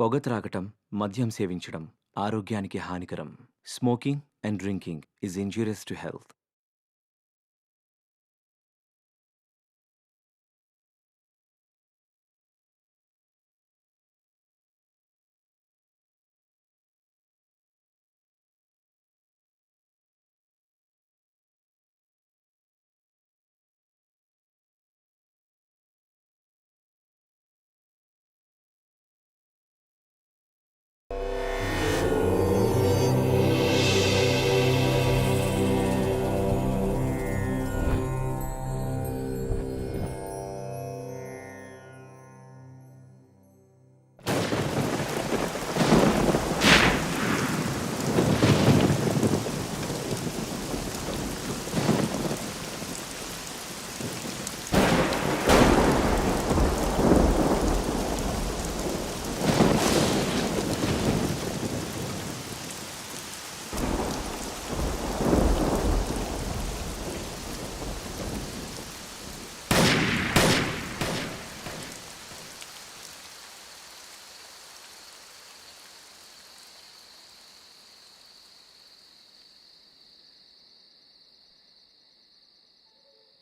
పొగ త్రాగటం, మద్యం సేవించడం ఆరోగ్యానికి హానికరం. Smoking and drinking is injurious to health.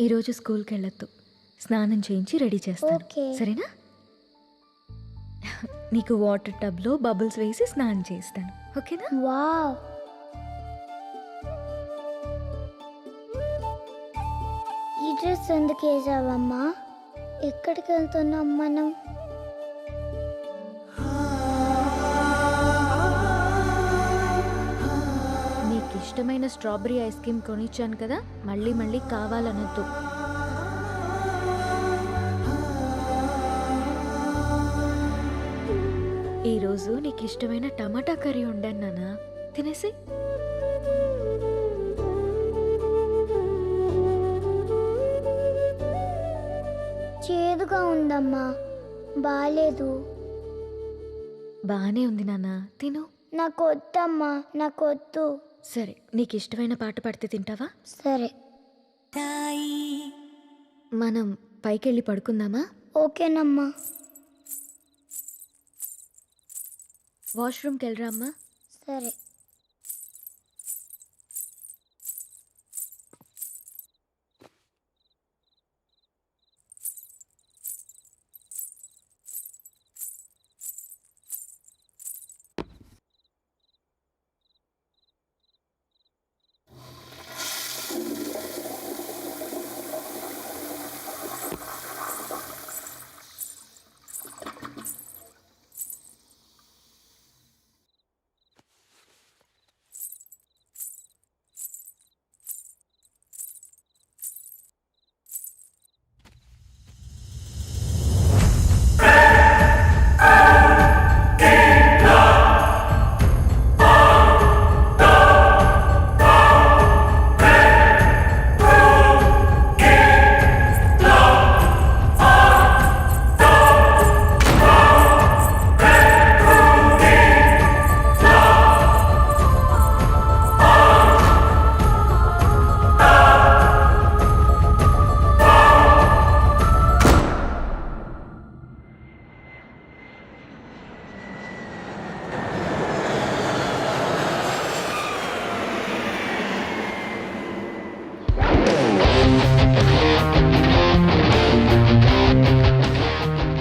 ఈరోజు స్కూల్కి వెళ్ళొద్దు. స్నానం చేయించి రెడీ చేస్తాను, ఓకే. సరేనా? నీకు వాటర్ టబ్లో బబుల్స్ వేసి స్నానం చేస్తాను, ఓకేనా? వావ్, ఈ డ్రెస్ ఎందుకు వేసావమ్మా? ఎక్కడికి వెళ్తున్నాం మనం? నీకు ఇష్టమైన స్ట్రాబెరీ ఐస్ క్రీమ్ కొనిచ్చాను కదా, మళ్ళీ మళ్ళీ కావాలనొద్దు. ఈరోజు నీకు ఇష్టమైన టమాటా కర్రీ వండాను నాన్న, తినేసి. చేదుగా ఉందమ్మా, బాలేదు. బాగానే ఉంది నాన్న, తిను. నాకు వద్దమ్మా, నాకు వద్దు. సరే, నీకు ఇష్టమైన పాట పాడితే తింటావా? సరే, మనం పైకెళ్ళి పడుకుందామా? ఓకేనమ్మా. వాష్రూమ్కి వెళ్ళరా అమ్మా. సరే.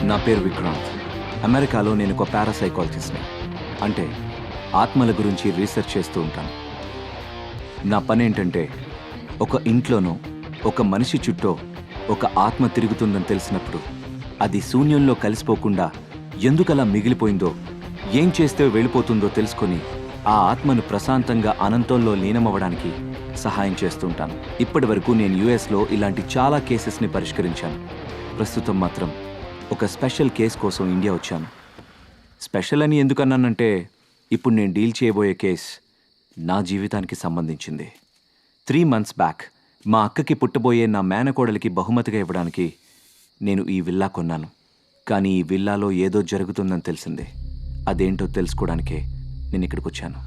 నా పేరు విక్రాంత్. అమెరికాలో నేను ఒక పారాసైకాలజిస్ట్ని, అంటే ఆత్మల గురించి రీసెర్చ్ చేస్తూ ఉంటాను. నా పని ఏంటంటే, ఒక ఇంట్లోనో ఒక మనిషి చుట్టూ ఒక ఆత్మ తిరుగుతుందని తెలిసినప్పుడు అది శూన్యంలో కలిసిపోకుండా ఎందుకలా మిగిలిపోయిందో, ఏం చేస్తే వెళ్ళిపోతుందో తెలుసుకొని ఆ ఆత్మను ప్రశాంతంగా అనంతంలో లీనమవ్వడానికి సహాయం చేస్తూ ఉంటాను. ఇప్పటి వరకు నేను యుఎస్లో ఇలాంటి చాలా కేసెస్ని పరిష్కరించాను. ప్రస్తుతం మాత్రం ఒక స్పెషల్ కేస్ కోసం ఇండియా వచ్చాను. స్పెషల్ అని ఎందుకన్నానంటే, ఇప్పుడు నేను డీల్ చేయబోయే కేస్ నా జీవితానికి సంబంధించింది. 3 months బ్యాక్ మా అక్కకి పుట్టబోయే నా మేనకోడలికి బహుమతిగా ఇవ్వడానికి నేను ఈ విల్లా కొన్నాను. కానీ ఈ విల్లాలో ఏదో జరుగుతుందని తెలిసింది. అదేంటో తెలుసుకోవడానికే నేను ఇక్కడికి వచ్చాను.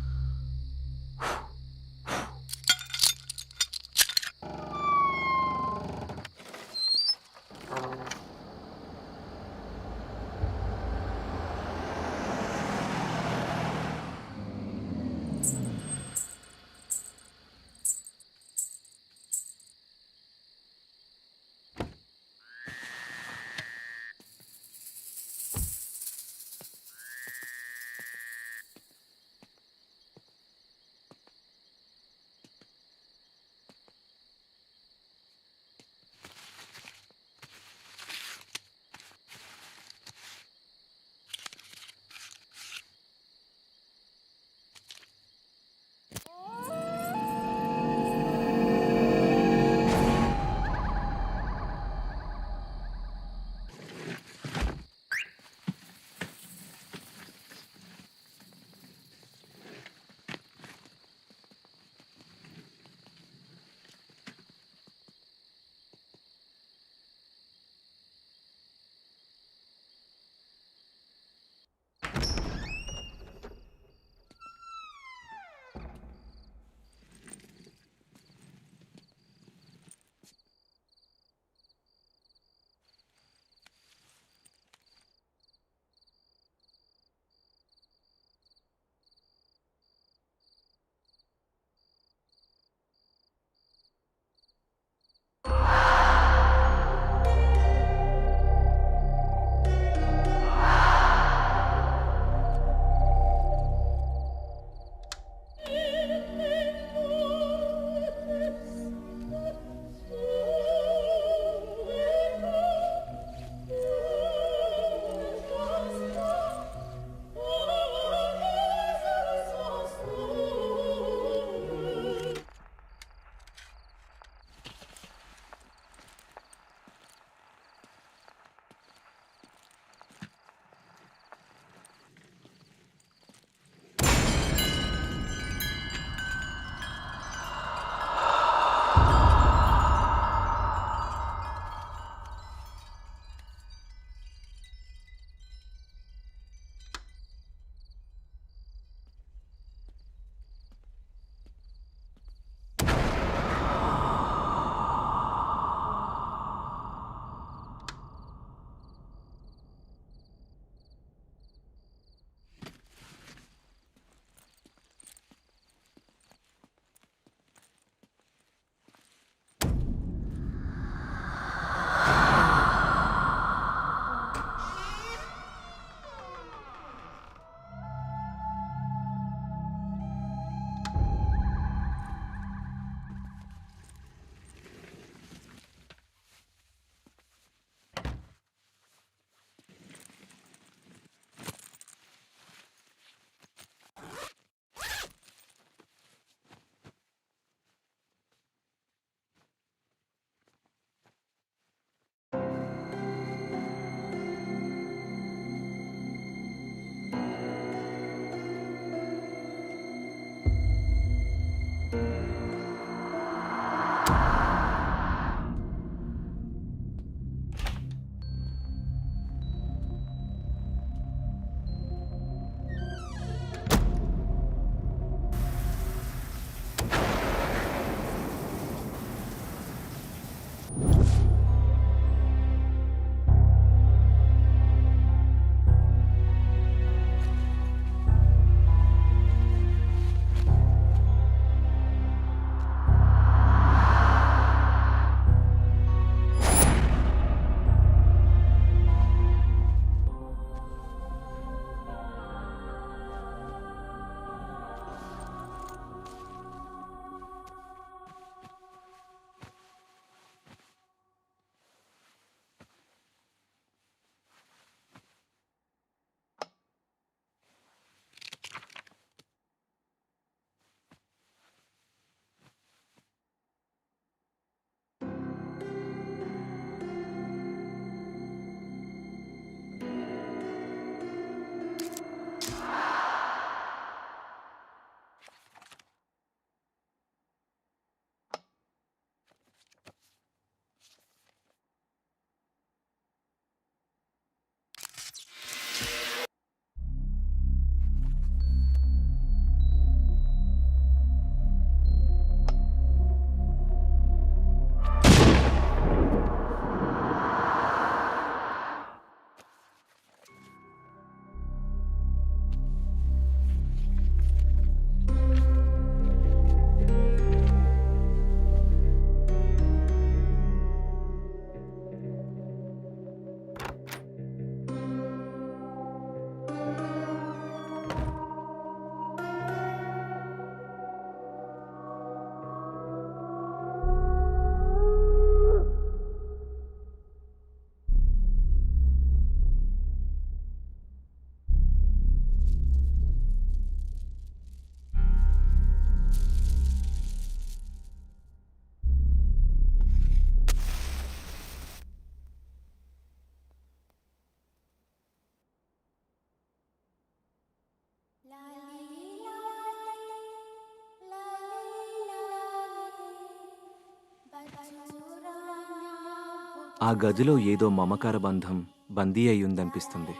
ఆ గదిలో ఏదో మమకార బంధం బందీ అయ్యుందనిపిస్తుంది.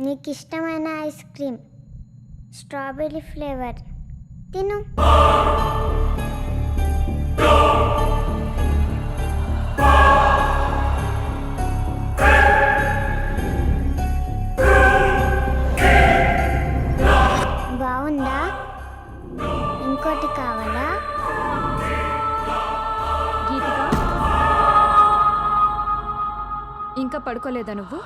నీకు ఇష్టమైన ఐస్ క్రీమ్ స్ట్రాబెర్రీ ఫ్లేవర్ తిను. బాగుందా? ఇంకోటి కావాలా? గీతిక, ఇంకా పడుకోలేదా నువ్వు?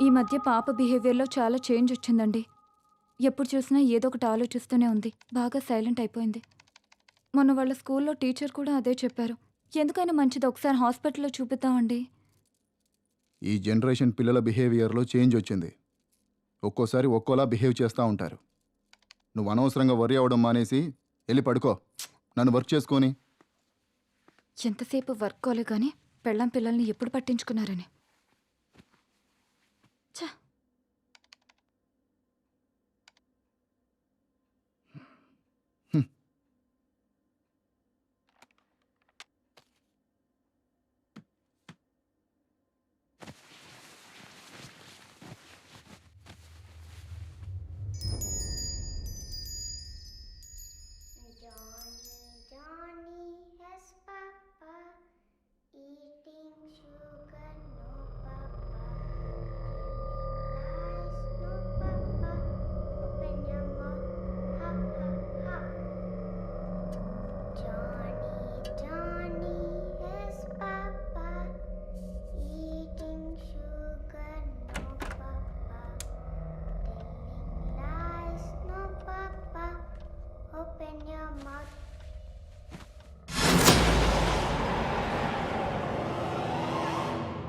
ఈ మధ్య పాప బిహేవియర్లో చాలా చేంజ్ వచ్చిందండి. ఎప్పుడు చూసినా ఏదో ఒకటి ఆలోచిస్తూనే ఉంది. బాగా సైలెంట్ అయిపోయింది. మొన్న వాళ్ళ స్కూల్లో టీచర్ కూడా అదే చెప్పారు. ఎందుకైనా మంచిది ఒకసారి హాస్పిటల్లో చూపిద్దామండి. ఈ జనరేషన్ పిల్లల బిహేవియర్లో చేంజ్ వచ్చింది. ఒక్కోసారి ఒక్కోలా బిహేవ్ చేస్తూ ఉంటారు. నువ్వు అనవసరంగా వరి అవ్వడం మానేసి వెళ్ళి పడుకో. నన్ను వర్క్ చేసుకొని. ఎంతసేపు వర్క్ కోలే కానీ పెళ్ళాం పిల్లల్ని ఎప్పుడు పట్టించుకున్నారని. ఛ!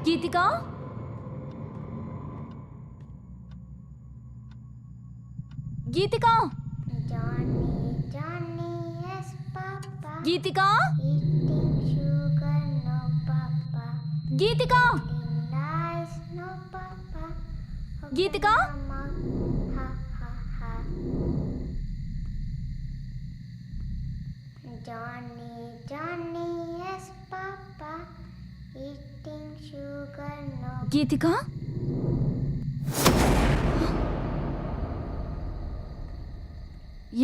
గీతిక, గీతిక, గీతిక, గీతిక, గీతిక. గీతిక,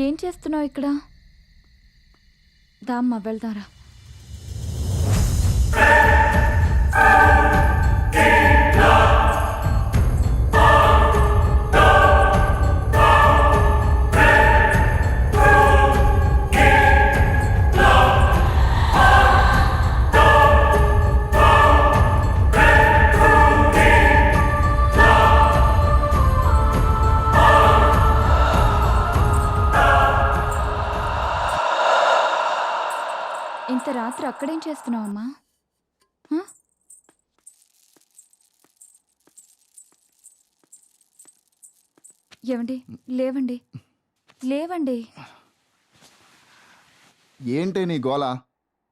ఏం చేస్తున్నావు ఇక్కడ? దామ్మ వెళ్దారా. ఇంత రాత్రి అక్కడేం చేస్తున్నావమ్మా? ఏమండి, లేవండి, లేవండి. ఏంటి నీ గోల?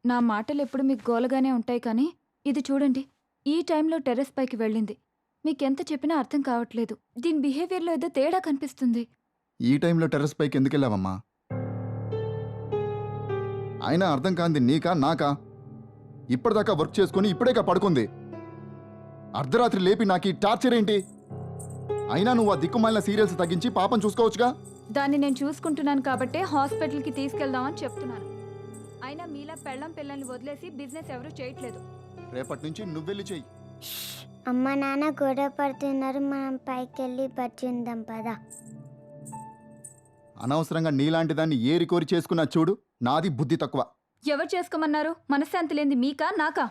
నా మాటలు ఎప్పుడు మీకు గోలగానే ఉంటాయి, కానీ ఇది చూడండి, ఈ టైంలో టెర్రస్ పైకి వెళ్ళింది. మీకెంత చెప్పినా అర్థం కావట్లేదు. దీని బిహేవియర్లో ఏదో తేడా కనిపిస్తుంది. ఈ టైంలో టెర్రస్ పైకి ఎందుకు వెళ్ళావమ్మా? అయినా అర్థం కాంది నీకా నాకా? ఇప్పటిదాకా వర్క్ చేసుకొని ఇప్పుడేగా పడుకుంది. అర్ధరాత్రి లేపి నాకు ఈ టార్చర్ ఏంటి? అయినా నువ్వు ఆ దిక్కుమాలిన సీరియల్స్ తగ్గించి పాపం చూసుకోవచ్చుగా. దాన్ని నేను చూసుకుంటున్నాను కాబట్టే హాస్పిటల్కి తీసుకెళ్దామని చెప్తున్నాను. అయినా మీలా పెళ్ళం పిల్లల్ని వదిలేసి బిజినెస్ ఎవరూ చేయట్లేదు. రేపటి నుంచి నువ్వెళ్ళి చెయ్యి. అమ్మ నాన్న గొడవ పడుతున్నారు, మనం పైకి వెళ్ళి బజ్జి ఉందాం పదా. అనవసరంగా నీలాంటి దాన్ని ఏరి కోరి చేసుకున్నా చూడు. నాది బుద్ధి తక్కువ. ఎవరు చేసుకోమన్నారు? మనశ్శాంతి లేనిది మీకా నాకా?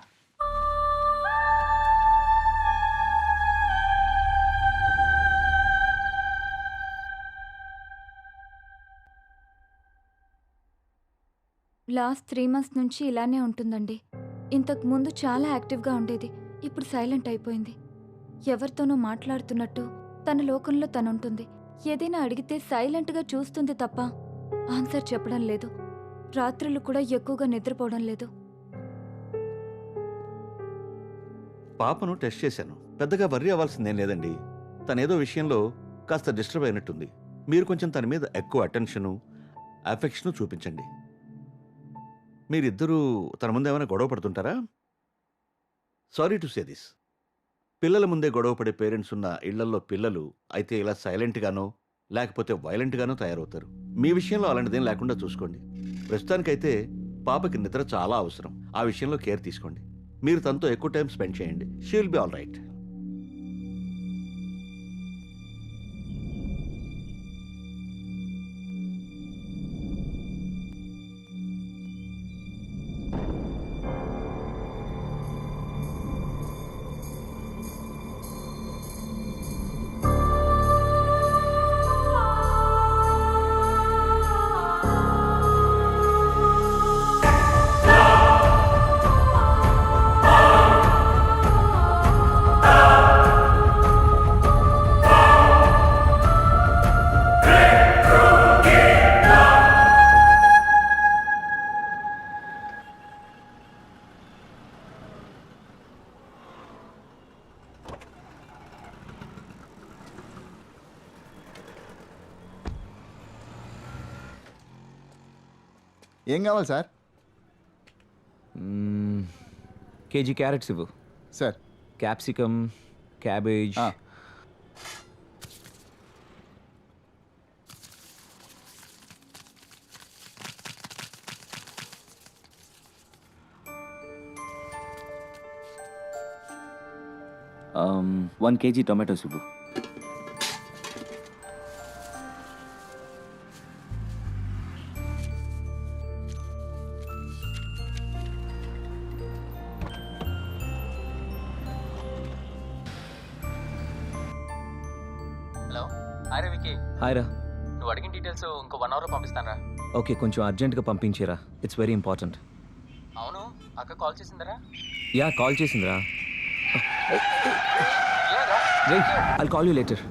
లాస్ట్ 3 months నుంచి ఇలానే ఉంటుందండి. ఇంతకు ముందు చాలా యాక్టివ్గా ఉండేది, ఇప్పుడు సైలెంట్ అయిపోయింది. ఎవరితోనో మాట్లాడుతున్నట్టు తన లోకంలో తనుంటుంది. ఏదైనా అడిగితే సైలెంట్గా చూస్తుంది తప్ప ఆన్సర్ చెప్పడం లేదు. రాత్రులు కూడా ఎక్కువగా నిద్రపోవడం లేదు. పాపను టెస్ట్ చేశాను, పెద్దగా వర్రీ అవ్వాల్సిందేం లేదండి. తనేదో విషయంలో కాస్త డిస్టర్బ్ అయినట్టుంది. మీరు కొంచెం తన మీద ఎక్కువ అటెన్షను అఫెక్షను చూపించండి. మీరిద్దరూ తన ముందు ఏమైనా గొడవ పడుతుంటారా? సారీ టు సే దిస్, పిల్లల ముందే గొడవ పడే పేరెంట్స్ ఉన్న ఇళ్లల్లో పిల్లలు అయితే ఇలా సైలెంట్గానో లేకపోతే వైలెంట్గానో తయారవుతారు. మీ విషయంలో అలాంటిదేం లేకుండా చూసుకోండి. ప్రస్తుతానికైతే పాపకి నిద్ర చాలా అవసరం. ఆ విషయంలో కేర్ తీసుకోండి. మీరు తనతో ఎక్కువ టైం స్పెండ్ చేయండి. She will be all right. ఏం కావాలి సార్? కేజీ క్యారెట్స్ ఇవ్వు. Sir capsicum, cabbage. ఆ. వన్ కేజీ టొమాటోస్ ఇవ్వు. హలో, హాయ్ రవికి. హాయ్ రా. నువ్వు అడిగిన డీటెయిల్స్ ఇంకో 1 అవర్లో పంపిస్తానరా. ఓకే, కొంచెం అర్జెంటుగా పంపించేరా. It's very important. అవును, అక్క కాల్ చేసిందరా? యా, కాల్ చేసిందిరా. లేదా? Wait, I'll call you later.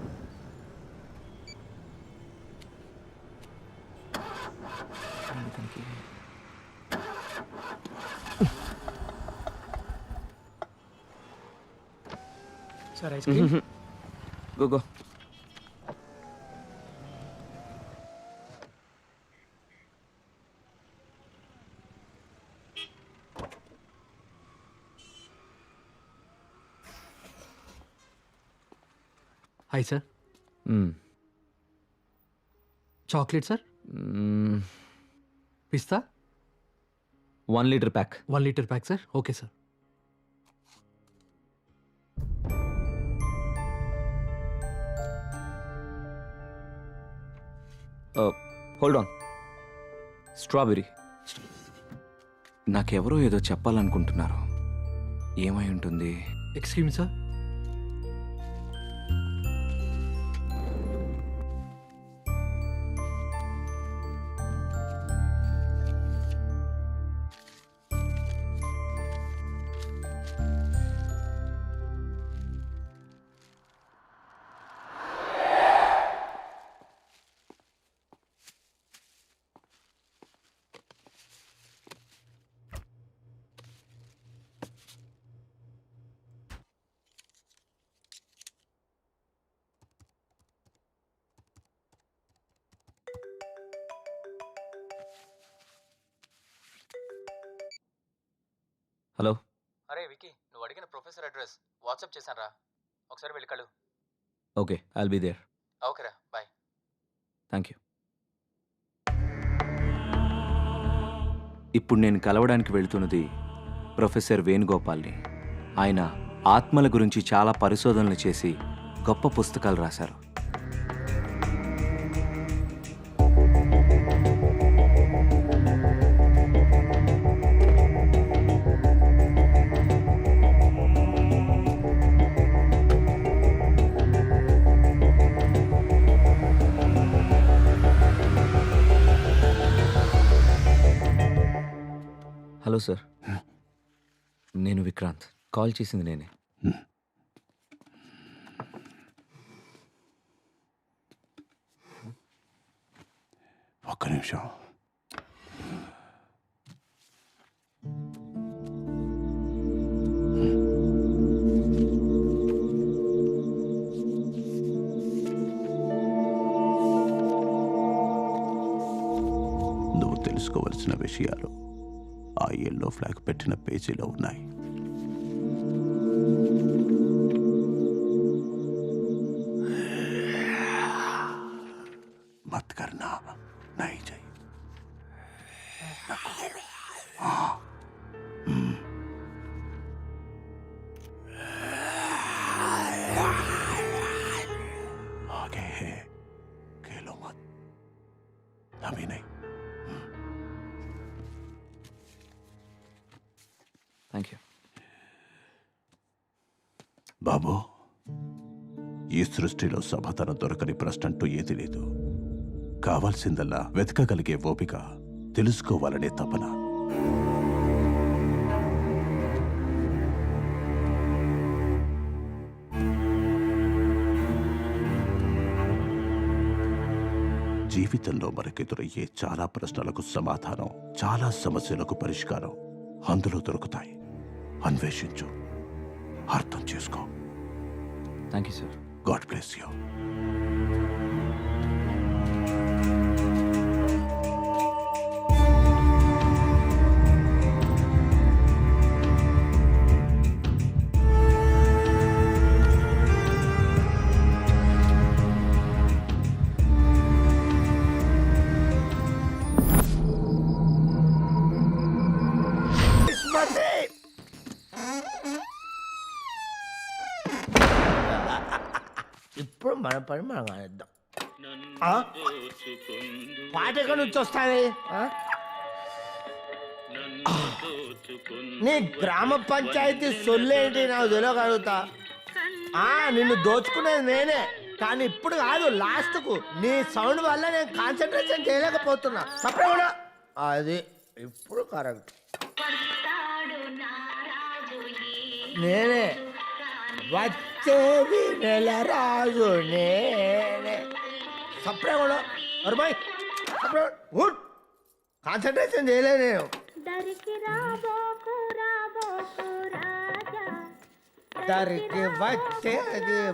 Sir ice cream. Go go. Hi sir. Chocolate sir. పిస్తా 1 litre pack. 1 litre pack sir. Okay sir. Hold on. Strawberry. నాకెవరో ఏదో చెప్పాలనుకుంటున్నారు. ఏమై ఉంటుంది? Excuse me sir. Professor address WhatsApp చేశాను రా, ఒకసారి వెళ్ళి కలు. Okay, I'll be there. ఓకేరా, బాయ్. Thank you. ఇప్పుడు నేను కలవడానికి వెళ్తున్నది ప్రొఫెసర్ వేణుగోపాల్ని. ఆయన ఆత్మల గురించి చాలా పరిశోధనలు చేసి గొప్ప పుస్తకాలు రాశారు. హలో సార్, నేను విక్రాంత్. కాల్ చేసింది నేనే. ఒక్క నిమిషం. నువ్వు తెలుసుకోవలసిన విషయాలు ఆ ఎల్లో ఫ్లాగ్ పెట్టిన పేజీలో ఉన్నాయి. मत करना, नहीं चाहिए. आगे है, खेलो मत, अभी नहीं. Thank you. బాబు, ఈ సృష్టిలో సమాధానం దొరకని ప్రశ్నంటూ ఏది లేదు. కావాల్సిందల్లా వెతకగలిగే ఓపిక, తెలుసుకోవాలనే తపన. జీవితంలో మనకెదురయ్యే చాలా ప్రశ్నలకు సమాధానం, చాలా సమస్యలకు పరిష్కారం అందులో దొరుకుతాయి. అన్వేషించు, అర్థం చేసుకో. Thank you sir. God bless you. ఇప్పుడు మన పని మనం కానిద్దాం. పాట ఎక్కడి నుంచి వస్తుంది? నీ గ్రామ పంచాయతీ సొల్లేంటి నాకు తెలియగలుగుతా. నిన్ను దోచుకునేది నేనే, కానీ ఇప్పుడు కాదు, లాస్ట్కు నీ సౌండ్ వల్ల నేను కాన్సన్ట్రేషన్ చేయలేకపోతున్నా. తప్పకుండా అది ఇప్పుడు కరెక్ట్. నేనే వచ్చేది నెల రాజు నేనే. సప్రే కూడా అరుబాయ్, సప్రే గుడ్. కాన్సన్ట్రేషన్ చేయలే నేను. దరికి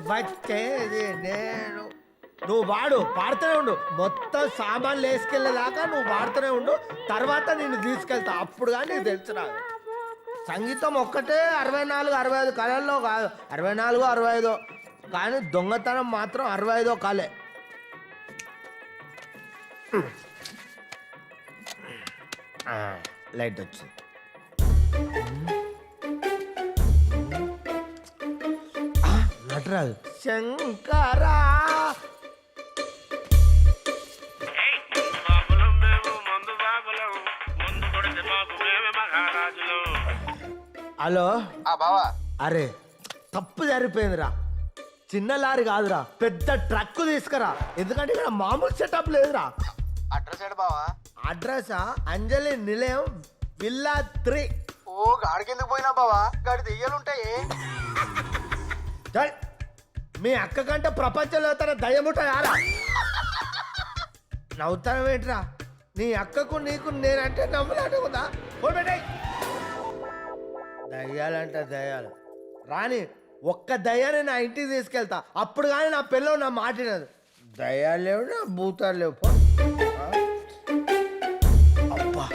వచ్చేది నేను. నువ్వు పాడుతూనే ఉండు. మొత్తం సామాన్లు వేసుకెళ్ళేదాకా నువ్వు పాడుతూనే ఉండు. తర్వాత నిన్ను తీసుకెళ్తా, అప్పుడు కానీ నీకు తెలుసు. రాదు సంగీతం ఒక్కటే 64, 65 కళల్లో కాదు, 64, 65. కానీ దొంగతనం మాత్రం 65 కళే. లైట్ వచ్చింది. నటరాజు శంకరా. హలో బావా, అరే తప్పు జరిగిపోయిందిరా. చిన్న లారీ కాదురా, పెద్ద ట్రక్ తీసుకురా. ఎందుకంటే ఇక్కడ మామూలు సెటప్ లేదురా. అడ్రస్ ఏడు బావా? అడ్రసా? అంజలి నిలయం, విల్లా 3. ఓ గాడికి ఎందుకు పోయినా బావా? గాడి దెయ్యాలుంటాయి. చల్, మీ అక్క కంటే ప్రపంచంలో తన దయ్యముంటాయారా? నవ్వుతావేంట్రా? నీ అక్కకు నీకు నేనంటే నమ్మలాంటుందా? ఫోన్ పెట్టాయి. దయ్యాలంట దయ్యాలు రాని, ఒక్క దయ్యాన్ని నా ఇంటికి తీసుకెళ్తా, అప్పుడు కానీ నా పిల్లలు నా మాటినది. దయ్యాలు లేవు, నా భూతాలు లేవు. అబ్బా,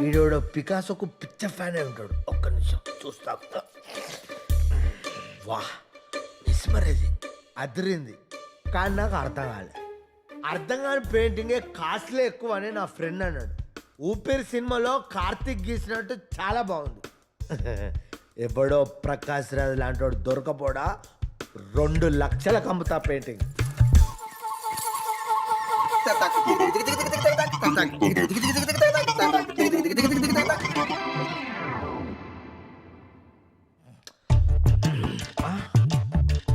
వీడోడు పికాసోకు పిచ్చ ఫ్యాన్ అయి ఉంటాడు. ఒక్క నిమిషం చూస్తా. వా విస్మరేది అదిరింది, కానీ నాకు అర్థం కాలే. అర్థం కాని పెయింటింగే కాస్ట్లీ ఎక్కువ అని నా ఫ్రెండ్ అన్నాడు. ఊపిరి సినిమాలో కార్తిక్ గీసినట్టు చాలా బాగుంది. ఎప్పుడో ప్రకాష్ రాజ్ లాంటి వాడు దొరకపోడా 2 లక్షలకు అమ్ముతా పెయింటింగ్.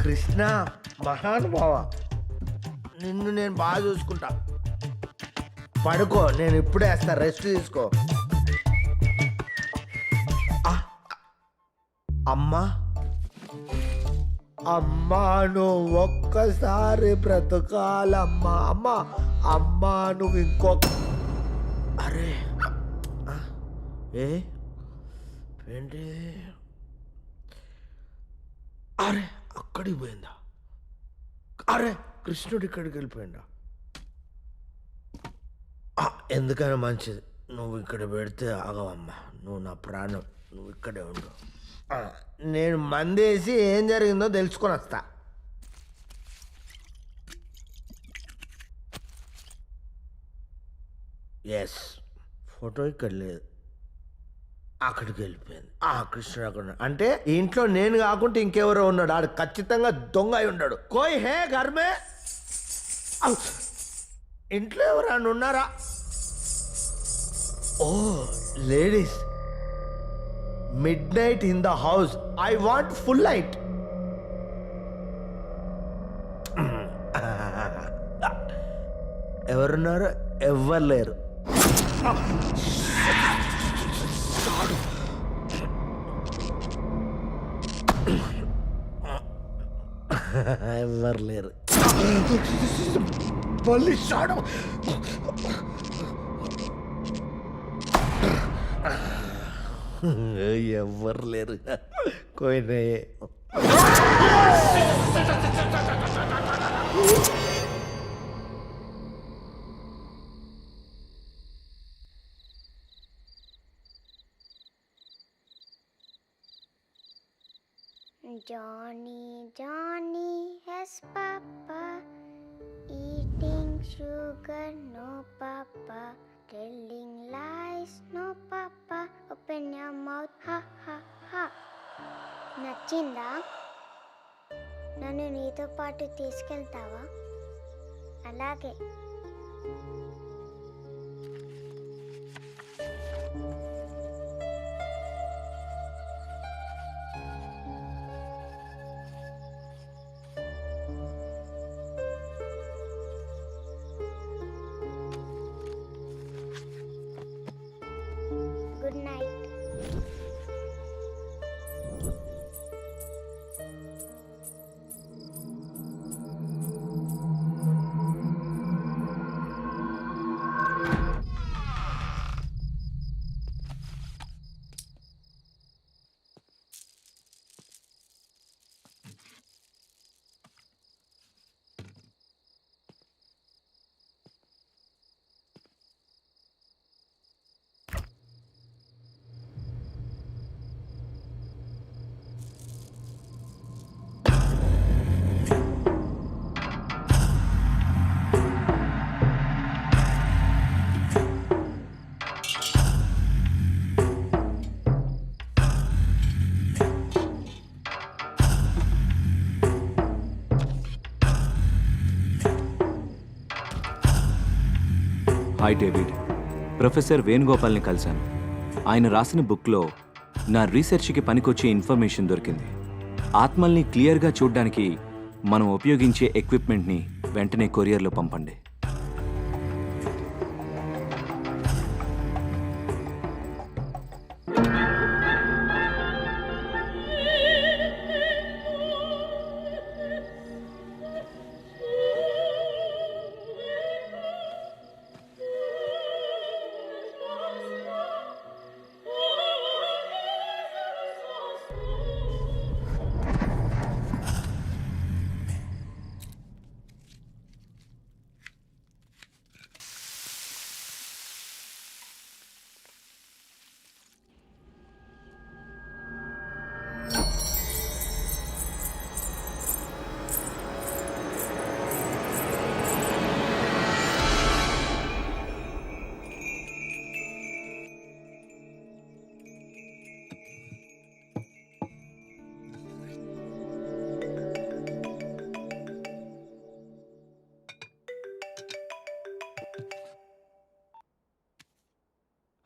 కృష్ణ మహానుభావ, నిన్ను నేను బాగా చూసుకుంటా. పడుకో, నేను ఇప్పుడే వేస్తా, రెస్ట్ తీసుకో. అమ్మా అమ్మా నువ్వు ఒక్కసారి బ్రతకాలమ్మా. అమ్మా అమ్మా నువ్వు ఇంకొక. అరే ఏంటి? అరే అక్కడికి పోయిందా? అరే కృష్ణుడు ఇక్కడికి వెళ్ళిపోయిందా? ఎందుకైనా మంచిది, నువ్వు ఇక్కడ పెడితే ఆగవమ్మా. నువ్వు నా ప్రాణం, నువ్వు ఇక్కడే ఉండు. నేను మందేసి ఏం జరిగిందో తెలుసుకొని వస్తా. ఎస్, ఫోటో ఇక్కడ లేదు, అక్కడికి వెళ్ళిపోయింది. కృష్ణుడు అక్కడ ఉన్నాడు. అంటే ఈ ఇంట్లో నేను కాకుంటే ఇంకెవరో ఉన్నాడు. ఆడు ఖచ్చితంగా దొంగ అయి ఉన్నాడు. కోయ్ హే ఘర్మే, ఇంట్లో ఎవరైనా ఉన్నారా? ఓ ladies, midnight in the house. I want full light. ఎవరున్నారు? ఎవ్వరు లేరు. ఎవ్వరు లేరు. మళ్ళీ షాడు. ఎవ్వరు లేరు. కోయినే Johnny, Johnny has papa, eating sugar, no papa, telling lies, no papa, open your mouth, ha ha ha. నచ్చిందా? నన్ను నీతో పాటు తీసుకెళ్తావా? అలాగే. Good night. Hi David, professor వేణుగోపాల్ని కలిశాను. ఆయన రాసిన బుక్లో నా రీసెర్చ్కి పనికొచ్చే ఇన్ఫర్మేషన్ దొరికింది. ఆత్మల్ని క్లియర్గా చూడడానికి మనం ఉపయోగించే ఎక్విప్మెంట్ని వెంటనే కొరియర్లో పంపండి.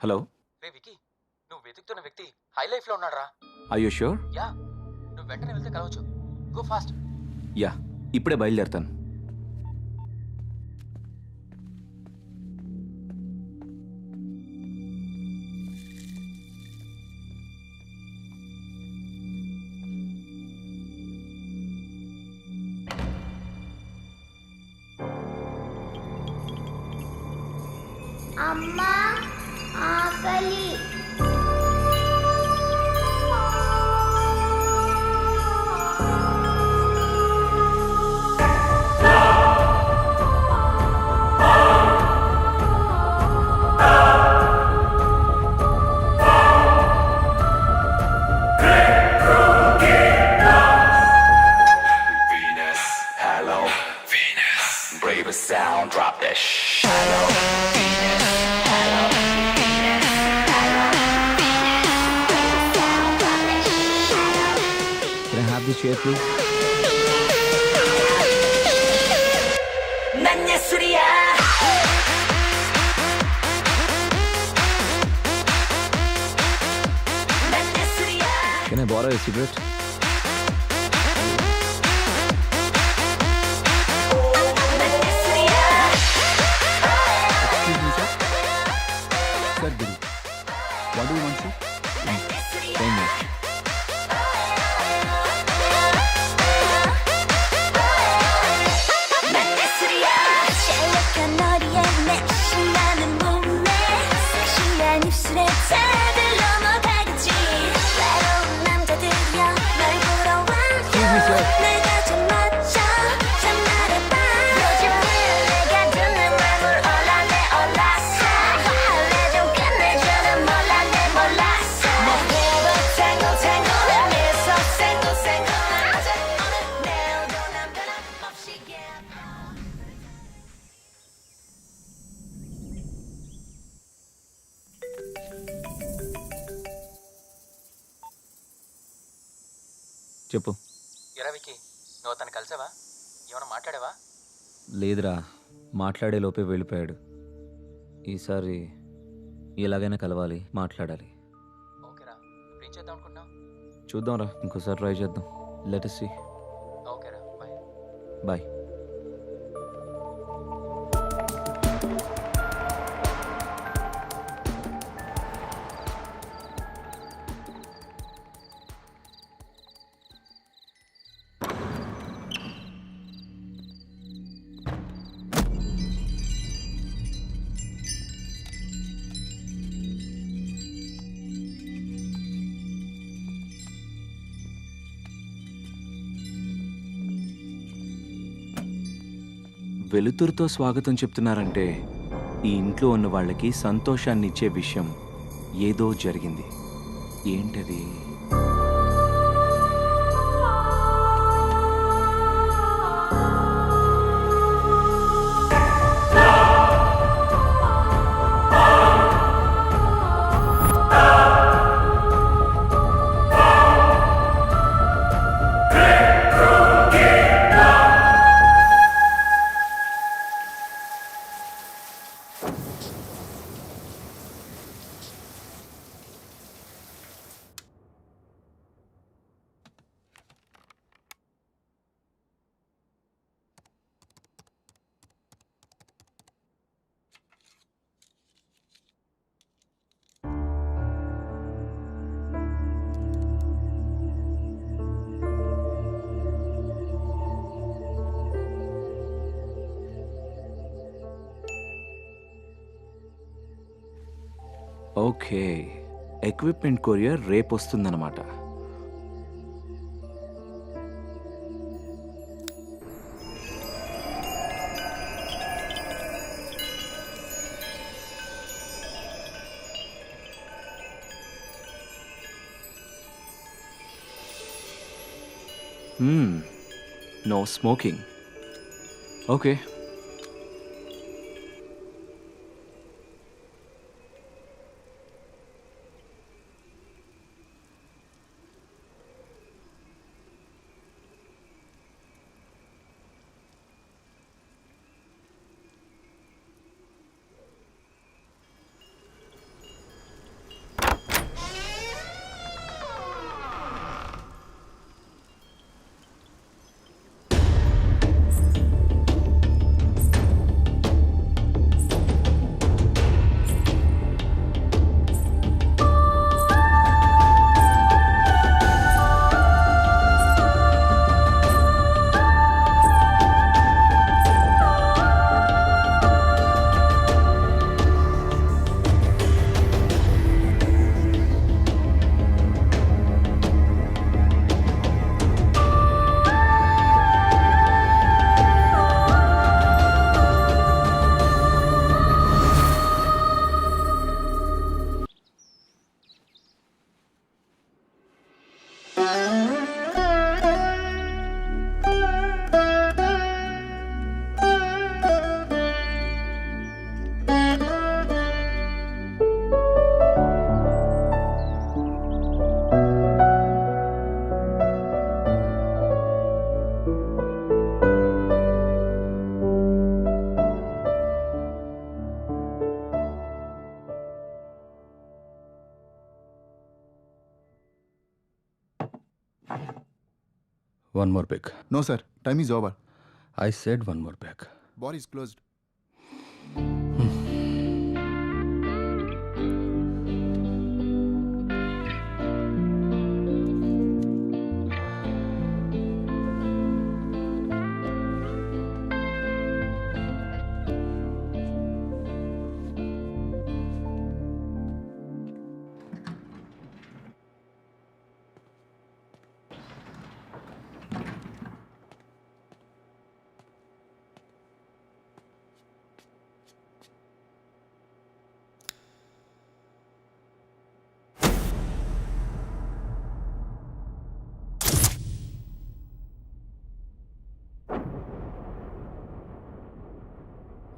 హలో, రే వికీ, నువ్వు వెతుకుతున్న వ్యక్తి హై లైఫ్ లో ఉన్నాడు రా. I you sure? యా, నువ్వు వెంటనే వెళ్తే కలవచ్చు. Go fast. యా, ఇప్పుడే బయలుదేరుతాను. అమ్మా ఆకలి. Can I have this chair, please? Can I borrow a cigarette? Excuse me, sir. Sir, Guru. What do you want, sir? Same here. చెప్పు. ఎరా వికీ, నువ్వు అతను కలిసావా? ఏమైనా మాట్లాడావా? లేదురా, మాట్లాడే లోపే వెళ్ళిపోయాడు. ఈసారి ఎలాగైనా కలవాలి, మాట్లాడాలి. ఓకేరా, ఇప్పుడు ఏం చేద్దాం అనుకుంటున్నావు? చూద్దాంరా, ఇంకోసారి ట్రై చేద్దాం. Let us see. ఓకేరా, బాయ్. బాయ్. వెలుతురుతో స్వాగతం చెప్తున్నారంటే ఈ ఇంట్లో ఉన్న వాళ్ళకి సంతోషాన్ని ఇచ్చే విషయం ఏదో జరిగింది. ఏంటది? ఓకే, ఎక్విప్మెంట్ కొరియర్ రేపు వస్తుందన్నమాట. No smoking. Okay. One more pick. No sir time is over. I said one more pick. Bar is closed.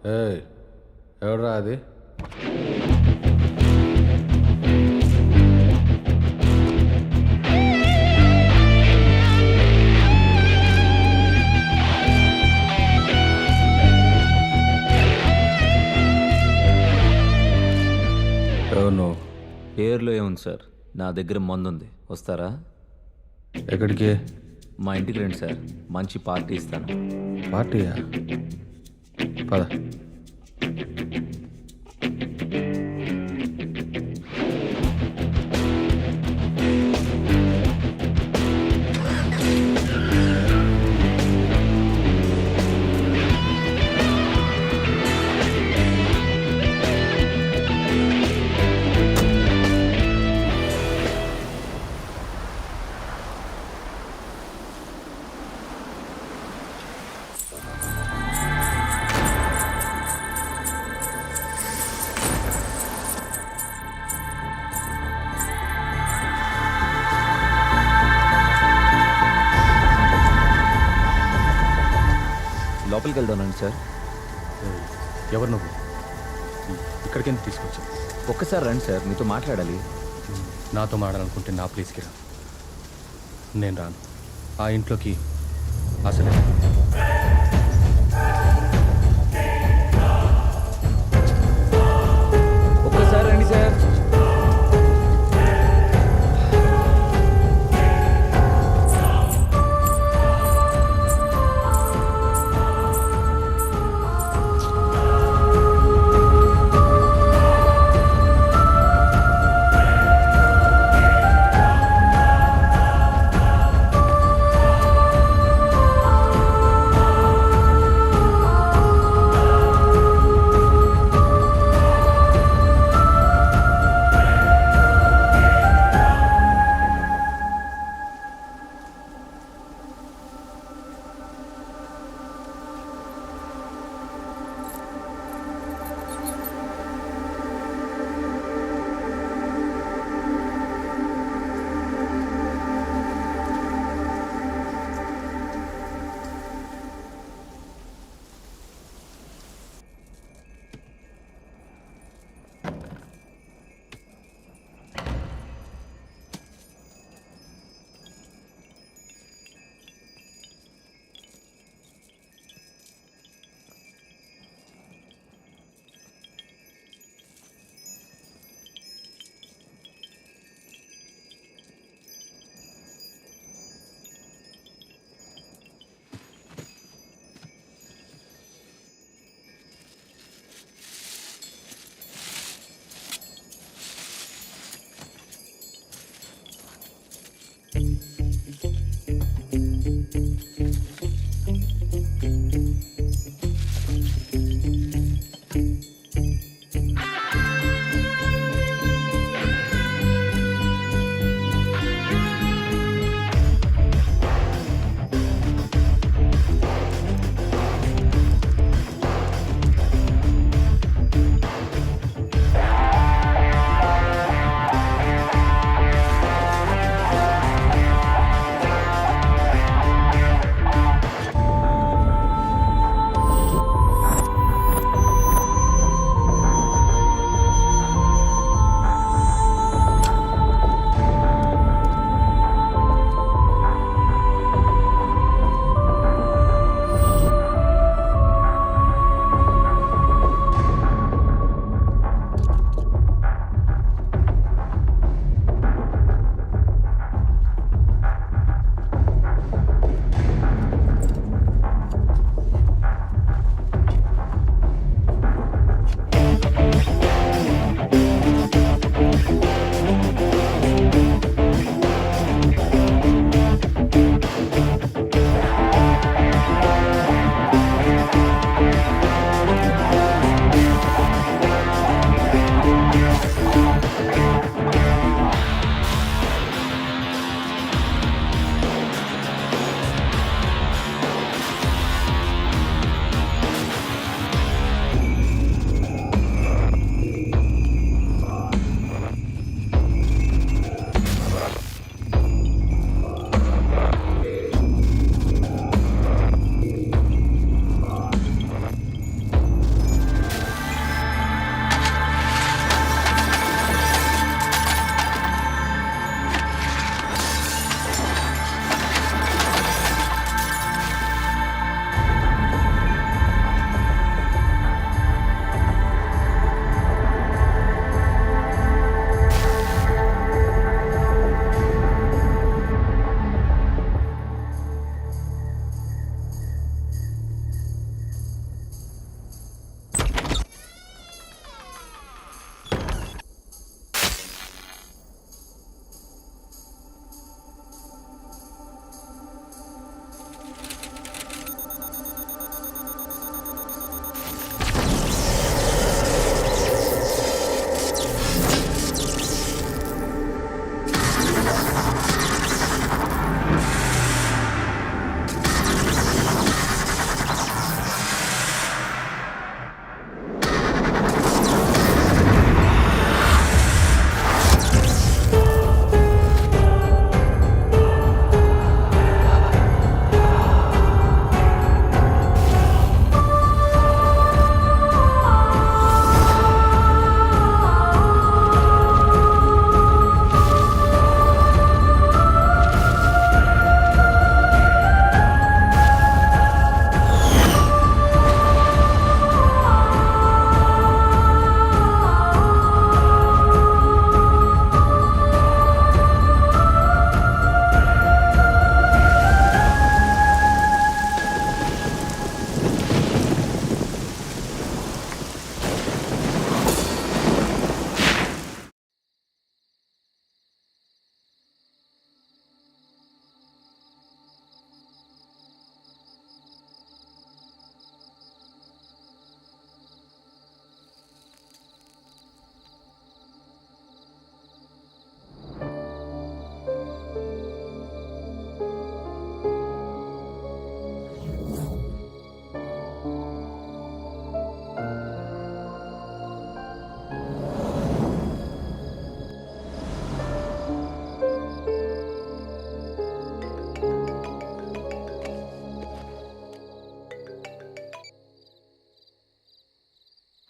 Hey, ఎవడ్రా అది? ఎవరు నువ్వు? పేర్లో ఏముంది సార్, నా దగ్గర మందుంది, వస్తారా? ఎక్కడికి? మా ఇంటికి రండి సార్, మంచి పార్టీ ఇస్తాను. పార్టీయా? పద. లోపలికి వెళ్దానండి సార్. ఎవరు నువ్వు? ఇక్కడికెందుకు తీసుకొచ్చావు? ఒక్కసారి రండి సార్, మీతో మాట్లాడాలి. నాతో మాట్లాడాలనుకుంటే నా ప్లేస్కి రా. నేను రాను ఆ ఇంట్లోకి అసలే. ఒక్కసారి రండి sir.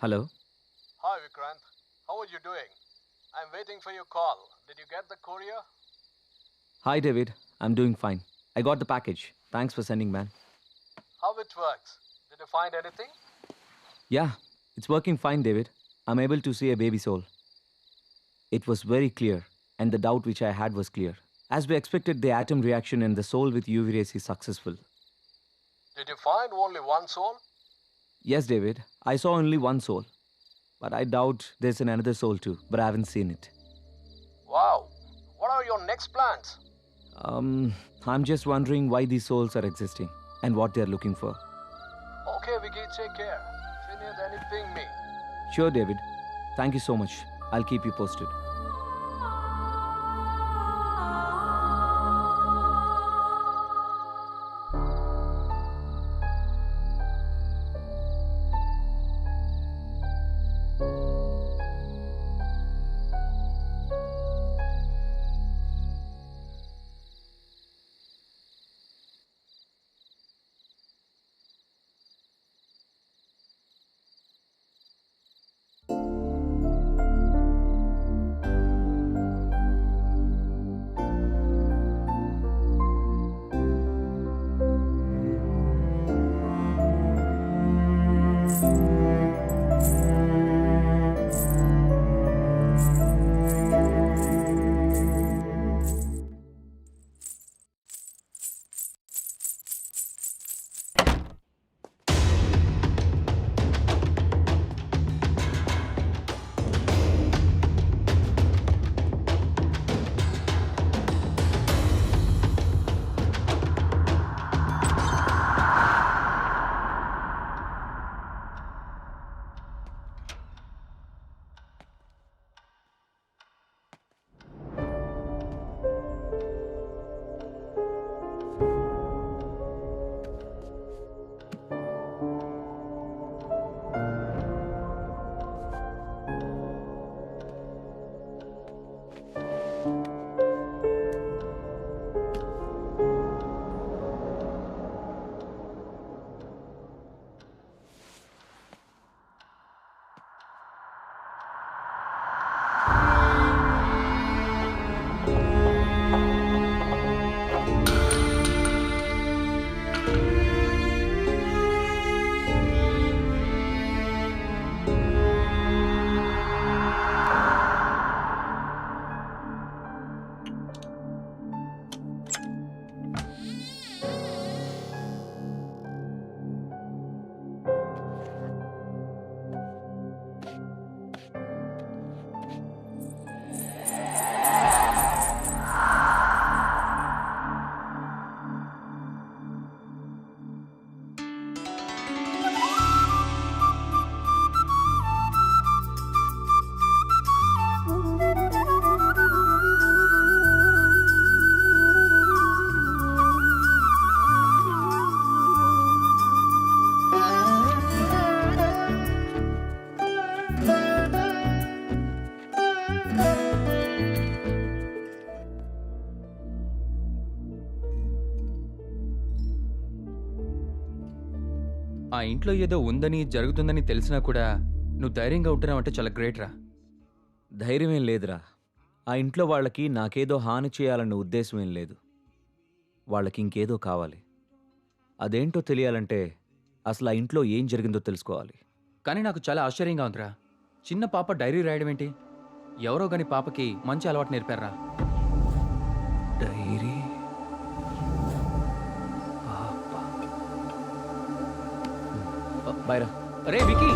Hello. Hi Vikrant, how are you doing? I'm waiting for your call. Did you get the courier? Hi David, I'm doing fine. I got the package. Thanks for sending man. How it works? Did you find anything? Yeah, it's working fine, David. I'm able to see a baby soul. It was very clear, and the doubt which I had was clear. As we expected, the atom reaction in the soul with UV rays is successful. Did you find only one soul? Yes, David, I saw only one soul. But I doubt there's another soul too, but I haven't seen it. Wow. What are your next plans? I'm just wondering why these souls are existing and what they're looking for. Okay, Vicky, take care. If you need anything, me. Sure, David. Thank you so much. I'll keep you posted. ఆ ఇంట్లో ఏదో ఉందని జరుగుతుందని తెలిసినా కూడా నువ్వు ధైర్యంగా ఉంటున్నావంటే చాలా గ్రేట్ రా. ధైర్యం ఏం లేదురా. ఆ ఇంట్లో వాళ్ళకి నాకేదో హాని చేయాలన్న ఉద్దేశం ఏం లేదు. వాళ్ళకి ఇంకేదో కావాలి. అదేంటో తెలియాలంటే అసలు ఆ ఇంట్లో ఏం జరిగిందో తెలుసుకోవాలి. కానీ నాకు చాలా ఆశ్చర్యంగా ఉందిరా. చిన్న పాప డైరీ రాయడం ఏంటి? ఎవరో గాని పాపకి మంచి అలవాటు నేర్పారా? డైరీ బైరా. అరే వికీ,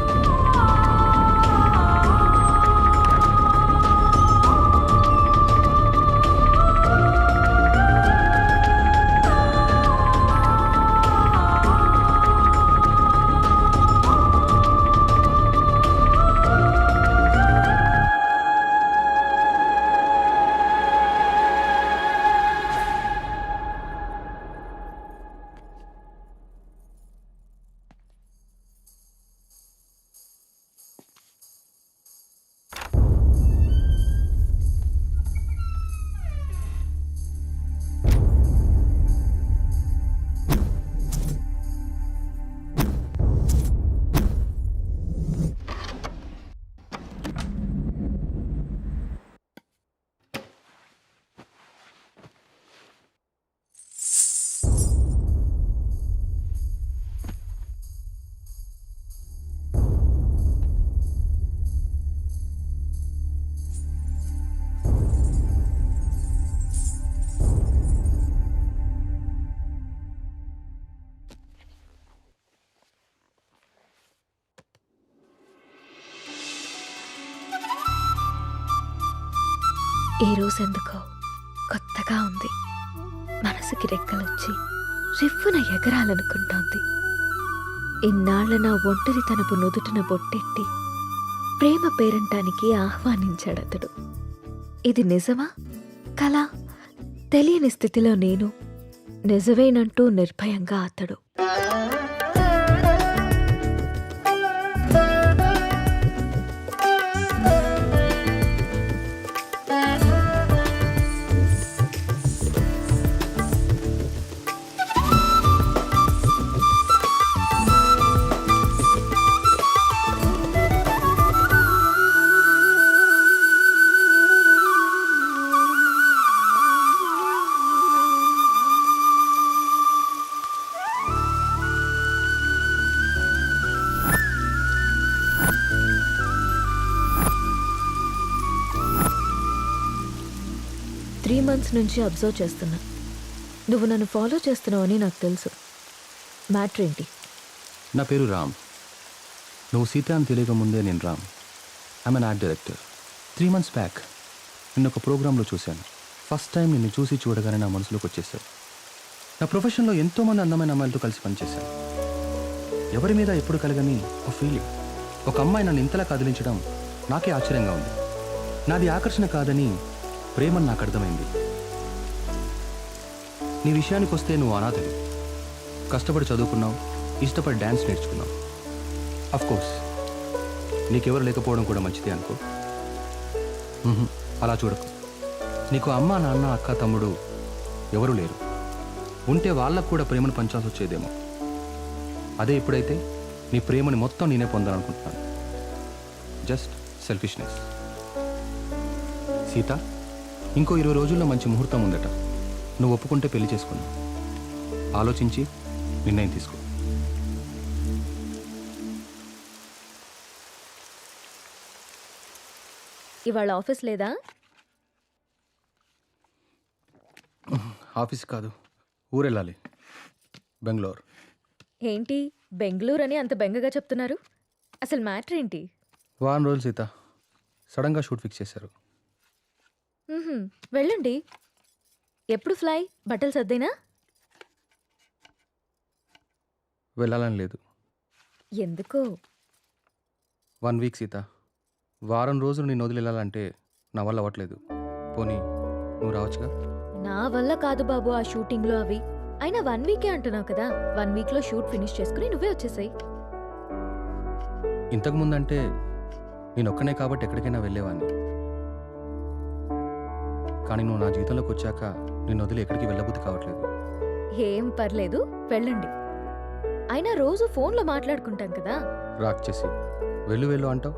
ఈ రోజు ఎందుకో కొత్తగా ఉంది. మనసుకి రెక్కలొచ్చి రివ్వున ఎగరాలనుకుంటోంది. ఇన్నాళ్ల నా ఒంటరితనపు నుదుటిన బొట్టెట్టి ప్రేమ పేరంటానికి ఆహ్వానించాడతడు. ఇది నిజమా కలా తెలియని స్థితిలో నేను, నిజమేనంటూ నిర్భయంగా అతడు. మంత్స్ నుంచి అబ్జర్వ్ చేస్తున్నా. నువ్వు నన్ను ఫాలో చేస్తున్నావని నాకు తెలుసు. మ్యాటర్ ఏంటి? నా పేరు రామ్. నువ్వు సీత అని తెలియక ముందే నేను Ram. I'm an art director. 3 months back నిన్న ఒక ప్రోగ్రాంలో చూశాను. ఫస్ట్ టైం నిన్ను చూసి చూడగానే నా మనసులోకి వచ్చేసావు. నా ప్రొఫెషన్లో ఎంతోమంది అందమైన అమ్మాయిలతో కలిసి పనిచేశాను. ఎవరి మీద ఎప్పుడు కలగని ఒక ఫీలింగ్. ఒక అమ్మాయి నన్ను ఇంతలా కదిలించడం నాకే ఆశ్చర్యంగా ఉంది. నాది ఆకర్షణ కాదని ప్రేమని నాకు అర్థమైంది. నీ విషయానికి వస్తే నువ్వు అనాథవి. కష్టపడి చదువుకున్నావు, ఇష్టపడి డ్యాన్స్ నేర్చుకున్నావు. అఫ్కోర్స్ నీకెవరు లేకపోవడం కూడా మంచిదే అనుకో. అలా చూడకు. నీకు అమ్మ, నాన్న, అక్క, తమ్ముడు ఎవరూ లేరు. ఉంటే వాళ్ళకు కూడా ప్రేమను పంచాల్సి వచ్చేదేమో. అదే ఇప్పుడైతే నీ ప్రేమని మొత్తం నేనే పొందాలనుకుంటున్నాను. Just selfishness. సీత, ఇంకో 20 రోజుల్లో మంచి ముహూర్తం ఉందట. నువ్వు ఒప్పుకుంటే పెళ్లి చేసుకున్నావు. ఆలోచించి నిర్ణయం తీసుకో. ఇవాళ ఆఫీస్ లేదా? ఆఫీస్ కాదు, ఊరెళ్ళాలి. బెంగళూరు. ఏంటి బెంగళూరు అని అంత బెంగగా చెప్తున్నారు? అసలు మ్యాటర్ ఏంటి? 1 వారం రోజులు సీత. సడన్గా షూట్ ఫిక్స్ చేశారు. వెళ్ళండి. ఎప్పుడు ఫ్లై? బట్టలు సర్దేనా? వెళ్ళాలని లేదు. ఎందుకో? 1 వీక్ సీత. వారం రోజులు నేను వదిలి వెళ్ళాలంటే నా వల్ల అవ్వట్లేదు. పోనీ నువ్వు రావచ్చుగా? నా వల్ల కాదు బాబు ఆ షూటింగ్లో అవి. అయినా 1 వీకే అంటున్నావు కదా. 1 వీక్లో షూట్ ఫినిష్ చేసుకుని నువ్వే వచ్చేసాయి. ఇంతకుముందంటే నేను ఒక్కనే కాబట్టి ఎక్కడికైనా వెళ్ళేవాడిని. కానీ నువ్వు నా జీవితంలోకి వచ్చాక నిన్ను వదిలి ఎక్కడికి వెళ్ళబుద్ధి కావట్లేదు. ఏం పర్లేదు, వెళ్ళండి. అయినా రోజు ఫోన్లో మాట్లాడుకుంటాం కదా. రాక్ చేసి వెళ్ళు అంటావు.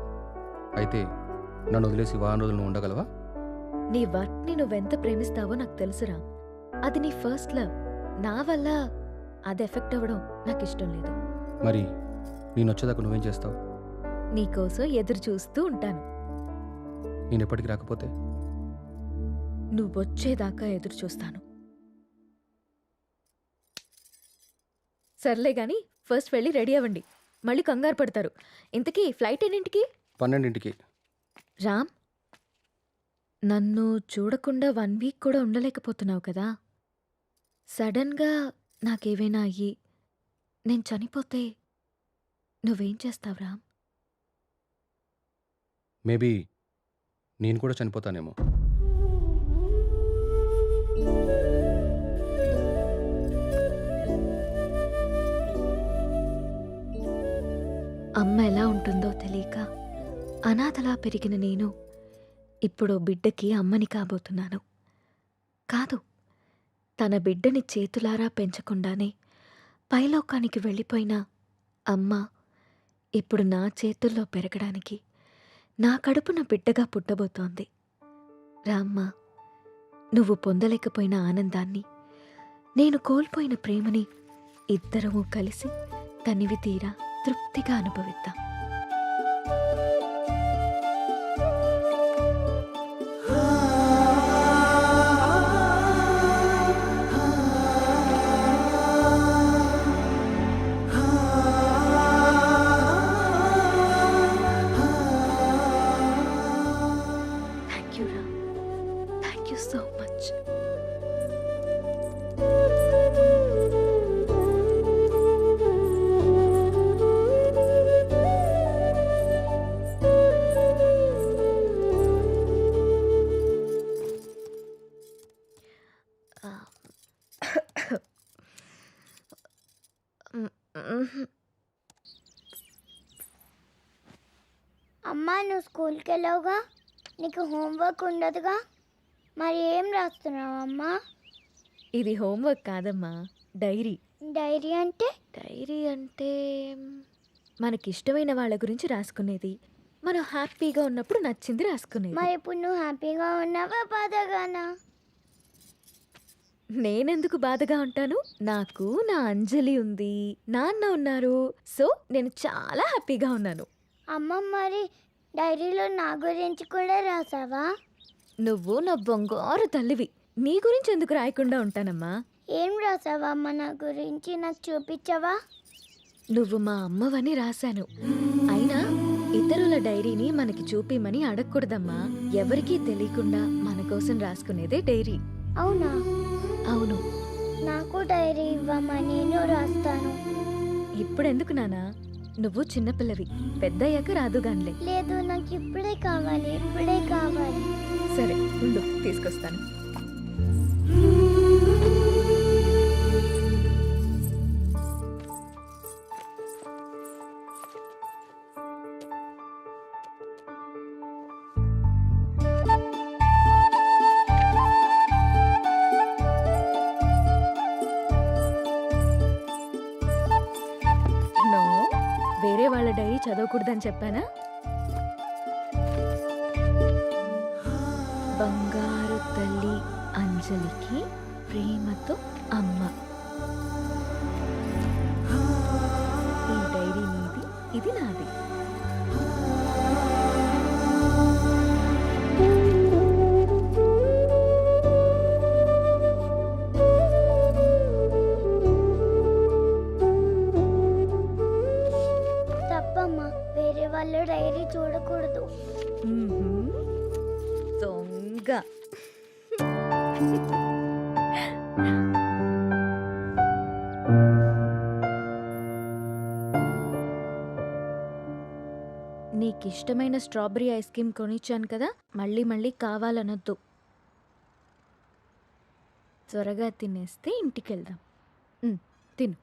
అయితే నన్ను వదిలేసి 1 వారం రోజులు నువ్వు ఉండగలవా? నీ వర్క్ని నువ్వెంత ప్రేమిస్తావో నాకు తెలుసురా. అది నీ ఫస్ట్ లవ్. నా వల్ల అది ఎఫెక్ట్ అవ్వడం నాకు ఇష్టం లేదు. మరి నేను వచ్చేదాకా నువ్వేం చేస్తావు? నీకోసం ఎదురు చూస్తూ ఉంటాను. నేను ఎప్పటికి రాకపోతే? నువ్వొచ్చేదాకా ఎదురు చూస్తాను. సర్లే గాని ఫస్ట్ వెళ్ళి రెడీ అవ్వండి. మళ్ళీ కంగారు పడతారు. ఇంతకీ ఫ్లైట్ ఎన్నింటికి? 12ంటికి. రామ్, నన్ను చూడకుండా 1 వీక్ కూడా ఉండలేకపోతున్నావు కదా. సడన్గా నాకేవైనా అయ్యి నేను చనిపోతే నువ్వేం చేస్తావు రామ్? మేబీ నేను కూడా చనిపోతానేమో. అమ్మ ఎలా ఉంటుందో తెలియక అనాథలా పెరిగిన నేను ఇప్పుడు బిడ్డకి అమ్మని కాబోతున్నాను. కాదు, తన బిడ్డని చేతులారా పెంచకుండానే పైలోకానికి వెళ్ళిపోయిన అమ్మ ఇప్పుడు నా చేతుల్లో పెరగడానికి నా కడుపున బిడ్డగా పుట్టబోతోంది. రామ్మ, నువ్వు పొందలేకపోయిన ఆనందాన్ని, నేను కోల్పోయిన ప్రేమని ఇద్దరము కలిసి తనివి తీరా తృప్తిగా అనుభవిద్దాం. Thank you Ram. So much. అమ్మా నువ్వు స్కూల్కి వెళ్ళావుగా, నీకు హోంవర్క్ ఉండదుగా, మరి ఏం రాస్తున్నావు అమ్మా? ఇది హోంవర్క్ కాదమ్మా, డైరీ. డైరీ అంటే? డైరీ అంటే మనకిష్టమైన వాళ్ళ గురించి రాసుకునేది. మనం హ్యాపీగా ఉన్నప్పుడు నచ్చింది రాసుకునేది. మరి ఇప్పుడు నువ్వు హ్యాపీగా ఉన్నావా బాధగానా? నేనెందుకు బాధగా ఉంటాను? నాకు నా అంజలి ఉంది, నాన్న ఉన్నారు. సో నేను చాలా హ్యాపీగా ఉన్నాను. అమ్మ మరి డైరీలో నా గురించి కూడా రాసావా? నువ్వు నా బంగారు తల్లివి, నీ గురించి ఎందుకు రాయకుండా ఉంటానమ్మా? ఏం రాసావా అమ్మ నా గురించి, నాకు చూపించవా? నువ్వు మా అమ్మవని రాశాను. అయినా ఇతరుల డైరీని మనకి చూపిమని అడగకూడదమ్మా. ఎవరికీ తెలియకుండా మన కోసం రాసుకునేదే డైరీ. అవునా? అవును. నాకు డైరీ ఇవ్వమ్మా, నేను రాస్తాను. ఇప్పుడెందుకు నానా? నువ్వు చిన్నపిల్లవి, పెద్దయ్యాక రాదుగాన్లే. లేదు, నాకు ఇప్పుడే కావాలి, ఇప్పుడే కావాలి. సరే ఉండు, తీసుకొస్తాను. నో, వేరే వాళ్ళ డైరీ చదవకూడదని చెప్పానా? బంగారు తల్లి అంజలికి ప్రేమతో అమ్మ. ఈ డైరీ నీది, ఇది నాది. తప్పమ్మా, వేరే వాళ్ళ డైరీ చూడకూడదు. దొంగ. నీకిష్టమైన స్ట్రాబెరీ ఐస్ క్రీమ్ కొనిచ్చాను కదా, మళ్ళీ మళ్ళీ కావాలనొద్దు. త్వరగా తినేస్తే ఇంటికెళ్దాం. తిను.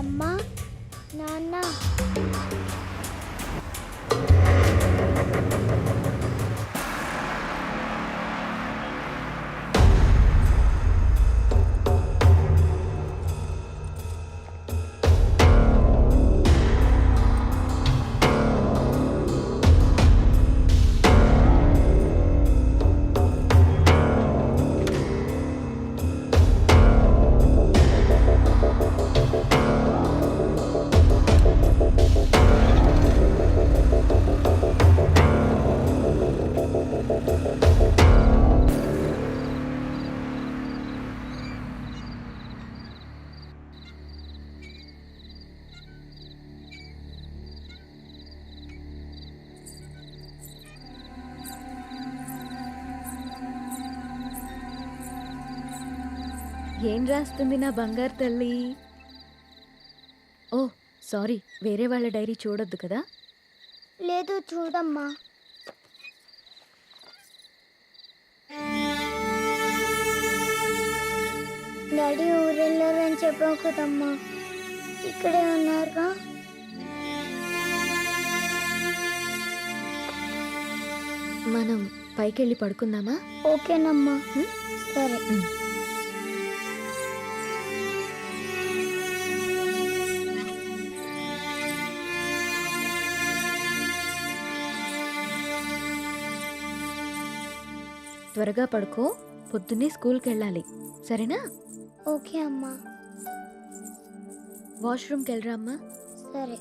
అమ్మా, నాన్న, ఏం రాస్తుంది నా బంగారు తల్లి? ఓ సారీ, వేరే వాళ్ళ డైరీ చూడొద్దు కదా. లేదు చూడమ్మా. డాడీ ఊరెళ్ళారని చెప్పావు కదమ్మా, ఇక్కడే ఉన్నారుగా. మనం పైకెళ్ళి పడుకుందామా? ఓకేనమ్మా. సరే. త్వరగా పడుకో, పొద్దున్నే స్కూల్కి వెళ్ళాలి, సరేనా? ఓకే అమ్మా. వాష్రూమ్కి వెళ్ళరా అమ్మా. సరే.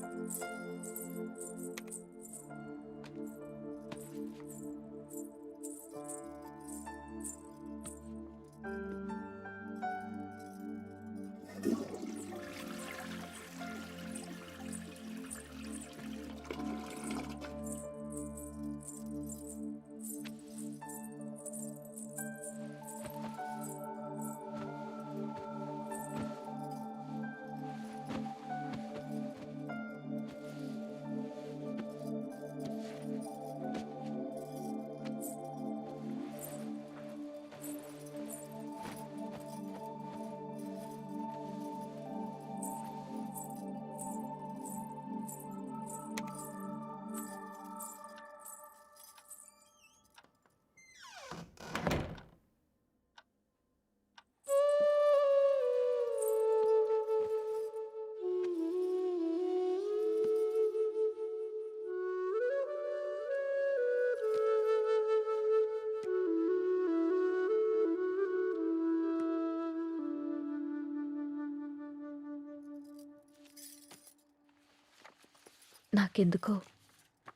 నాకెందుకో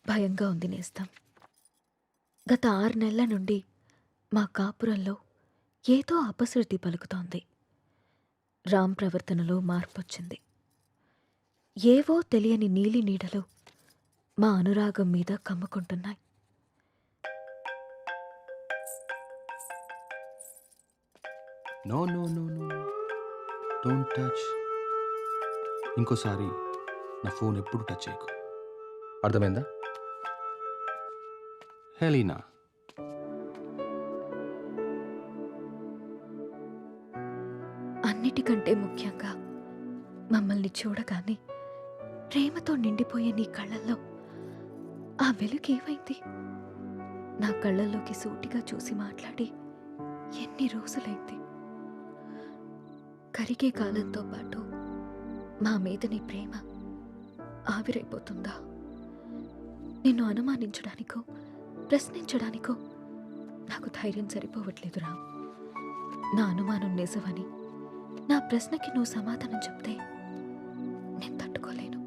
భయంగా ఉంది నేస్తం. గత 6 నెలల నుండి మా కాపురంలో ఏదో అపశృతి పలుకుతోంది. రామ్ ప్రవర్తనలో మార్పొచ్చింది. ఏవో తెలియని నీలి నీడలు మా అనురాగం మీద కమ్ముకుంటున్నాయి. No no no no don't touch. ఇంకోసారి నా ఫోన్ ఎప్పుడు టచ్ చేయకు, అర్థమైందా? హెలీనా, అన్నిటికంటే ముఖ్యంగా మమ్మల్ని చూడగానే ప్రేమతో నిండిపోయే నీ కళ్ళల్లో ఆ వెలుగు ఏమైంది? నా కళ్ళల్లోకి సూటిగా చూసి మాట్లాడి ఎన్ని రోజులైంది? కరిగే కాలంతో పాటు మా మీద నీ ప్రేమ ఆవిరైపోతుందా? నిన్ను అనుమానించడానికో ప్రశ్నించడానికో నాకు ధైర్యం సరిపోవట్లేదురా. నా అనుమానం నిజమని, నా ప్రశ్నకి నువ్వు సమాధానం చెప్తే నేను తట్టుకోలేను.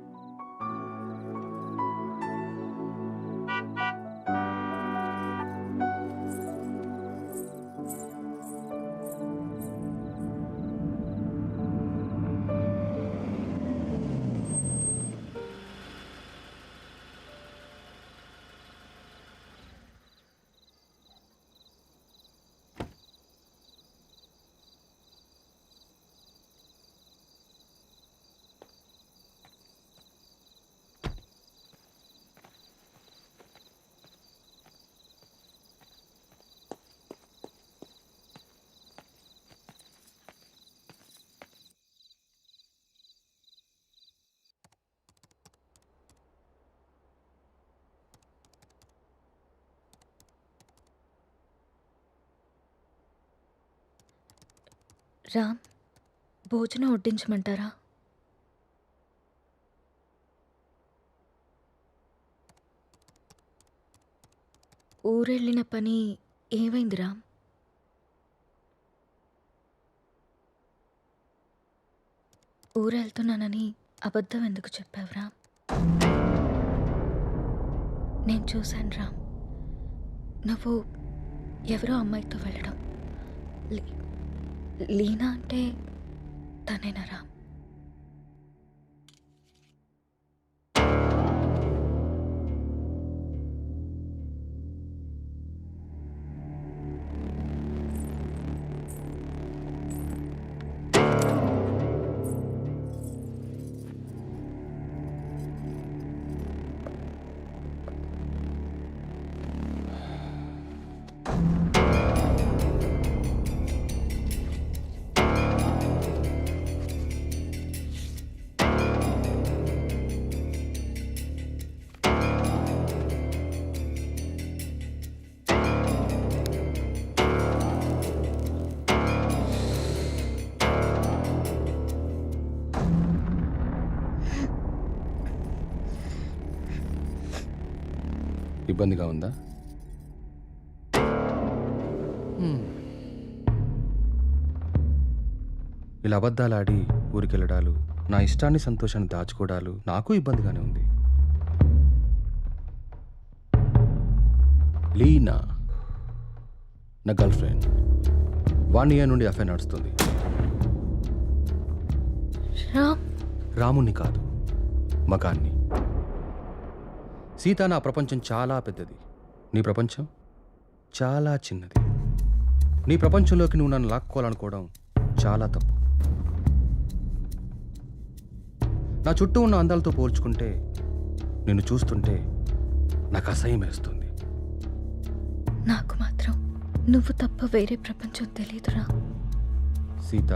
రామ్, భోజనం వడ్డించమంటారా? ఊరెళ్ళిన పని ఏమైంది రామ్? ఊరెళ్తున్నానని అబద్ధం ఎందుకు చెప్పావు రామ్? నేను చూశాను రామ్, నువ్వు ఎవరో అమ్మాయితో వెళ్ళడం. లీనా అంటే తనేనా రామ్? ఇబ్బందిగా ఉందా? ఇలా అబద్ధాలాడి ఊరికెళ్ళడాలు, నా ఇష్టాన్ని సంతోషాన్ని దాచుకోవడాలు నాకు ఇబ్బందిగానే ఉంది. లీనా నా గర్ల్ ఫ్రెండ్. 1 year నుండి అఫైర్ నడుస్తుంది. రాముణ్ణి కాదు, మగాన్ని. సీత, నా ప్రపంచం చాలా పెద్దది, నీ ప్రపంచం చాలా చిన్నది. నీ ప్రపంచంలోకి నువ్వు నన్ను లాక్కోవాలనుకోవడం చాలా తప్పు. నా చుట్టూ ఉన్న అందాలతో పోల్చుకుంటే నిన్ను చూస్తుంటే నాకు అసహ్యం వేస్తుంది. నాకు మాత్రం నువ్వు తప్ప వేరే ప్రపంచం తెలియదురా. సీత,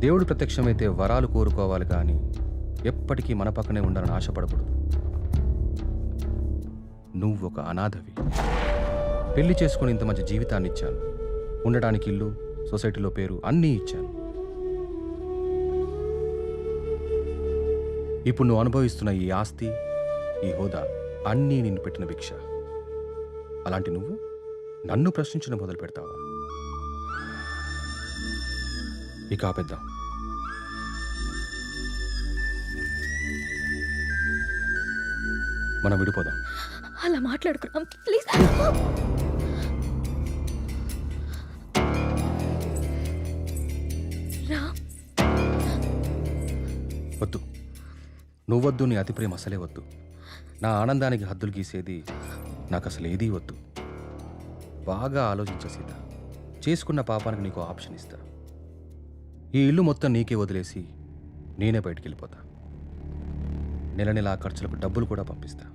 దేవుడు ప్రత్యక్షమైతే వరాలు కోరుకోవాలి కానీ ఎప్పటికీ మన పక్కనే ఉండాలని ఆశపడకూడదు. నువ్వు ఒక అనాథవి. పెళ్లి చేసుకుని ఇంత మంచి జీవితాన్ని ఇచ్చాను, ఉండడానికి ఇల్లు, సొసైటీలో పేరు అన్నీ ఇచ్చాను. ఇప్పుడు నువ్వు అనుభవిస్తున్న ఈ ఆస్తి, ఈ హోదా అన్నీ నిన్ను పెట్టిన భిక్ష. అలాంటి నువ్వు నన్ను ప్రశ్నించడం మొదలు పెడతావా? ఇక ఆపేద్దాం. మనం విడిపోదాం. అలా మాట్లాడుకున్నాం ప్లీజ్. రామ్, వద్దు, నువ్వొద్దు, నీ అతి ప్రేమ అసలే వద్దు. నా ఆనందానికి హద్దులు గీసేది నాకు అసలు ఏదీ వద్దు. బాగా ఆలోచించే సీత, చేసుకున్న పాపానికి నీకు ఆప్షన్ ఇస్తా. ఈ ఇల్లు మొత్తం నీకే వదిలేసి నేనే బయటికి వెళ్ళిపోతా. నెల నెల ఆ ఖర్చులకు డబ్బులు కూడా పంపిస్తా.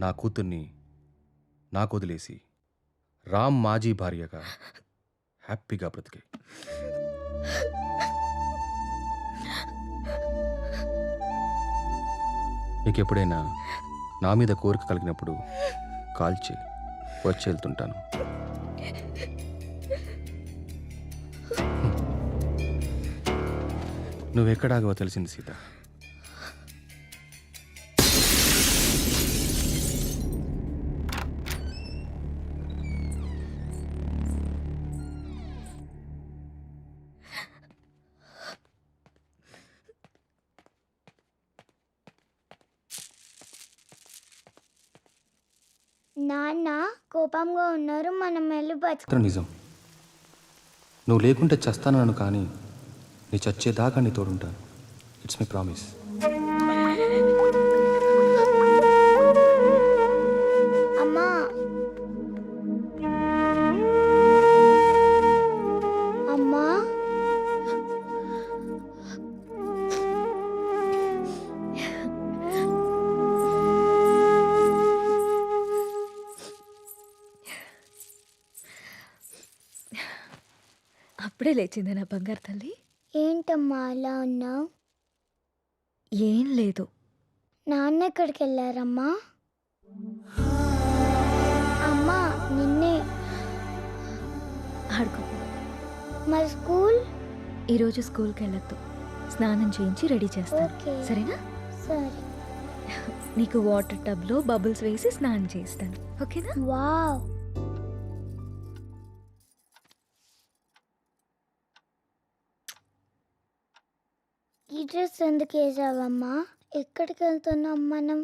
నా కూతుర్ని నాకు వదిలేసి రామ్ మాజీ భార్యగా హ్యాపీగా బ్రతికే. నీకు ఎప్పుడైనా నా మీద కోరిక కలిగినప్పుడు కాల్ చేయి, వచ్చి వెళ్తుంటాను. నువ్వెక్కడాగో తెలిసింది సీత. నాన్న కోపంగా ఉన్నారు, మనం వెళ్ళి మాత్రం నిజం. నువ్వు లేకుంటే చస్తానను, కానీ నీ చచ్చేదాకా నీ తోడుంటాను. It's my promise. అమ్మా అమ్మా అప్పుడే లేచింది నా బంగారు తల్లి. ఏంటమ్మా అలా ఉన్నావు? ఏం లేదు. నాన్న ఎక్కడికి వెళ్ళారమ్మా? అమ్మా నిన్నే. ఆడుకో. మరి స్కూల్? ఈరోజు స్కూల్కి వెళ్ళొద్దు, స్నానం చేయించి రెడీ చేస్తాను. ఓకే. సరేనా? సరే. నీకు వాటర్ టబ్లో బబుల్స్ వేసి స్నానం చేస్తాను, ఓకేనా? వావ్. ఈ డ్రెస్ ఎందుకు వేసావమ్మా? ఎక్కడికి వెళ్తున్నాం మనం?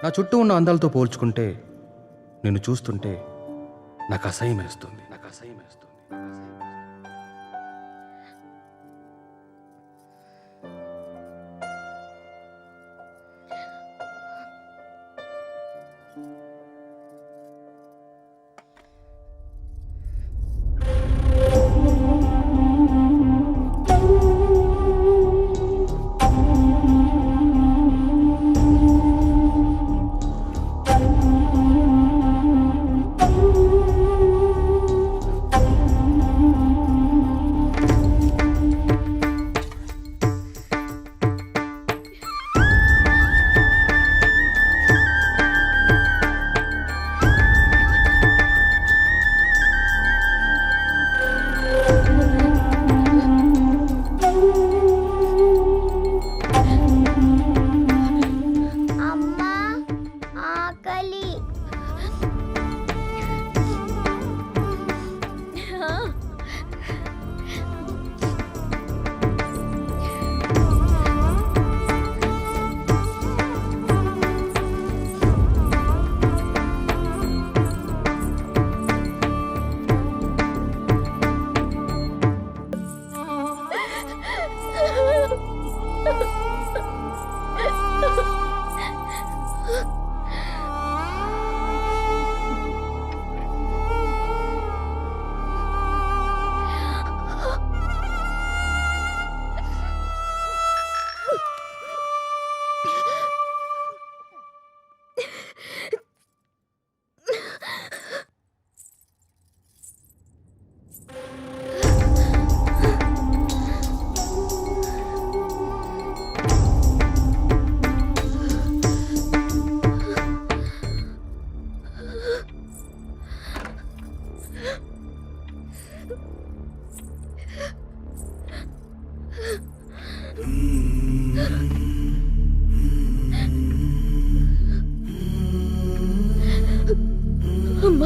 నా చుట్టూ ఉన్న అందాలతో పోల్చుకుంటే నిన్ను చూస్తుంటే నాకు అసహ్యం వేస్తుంది.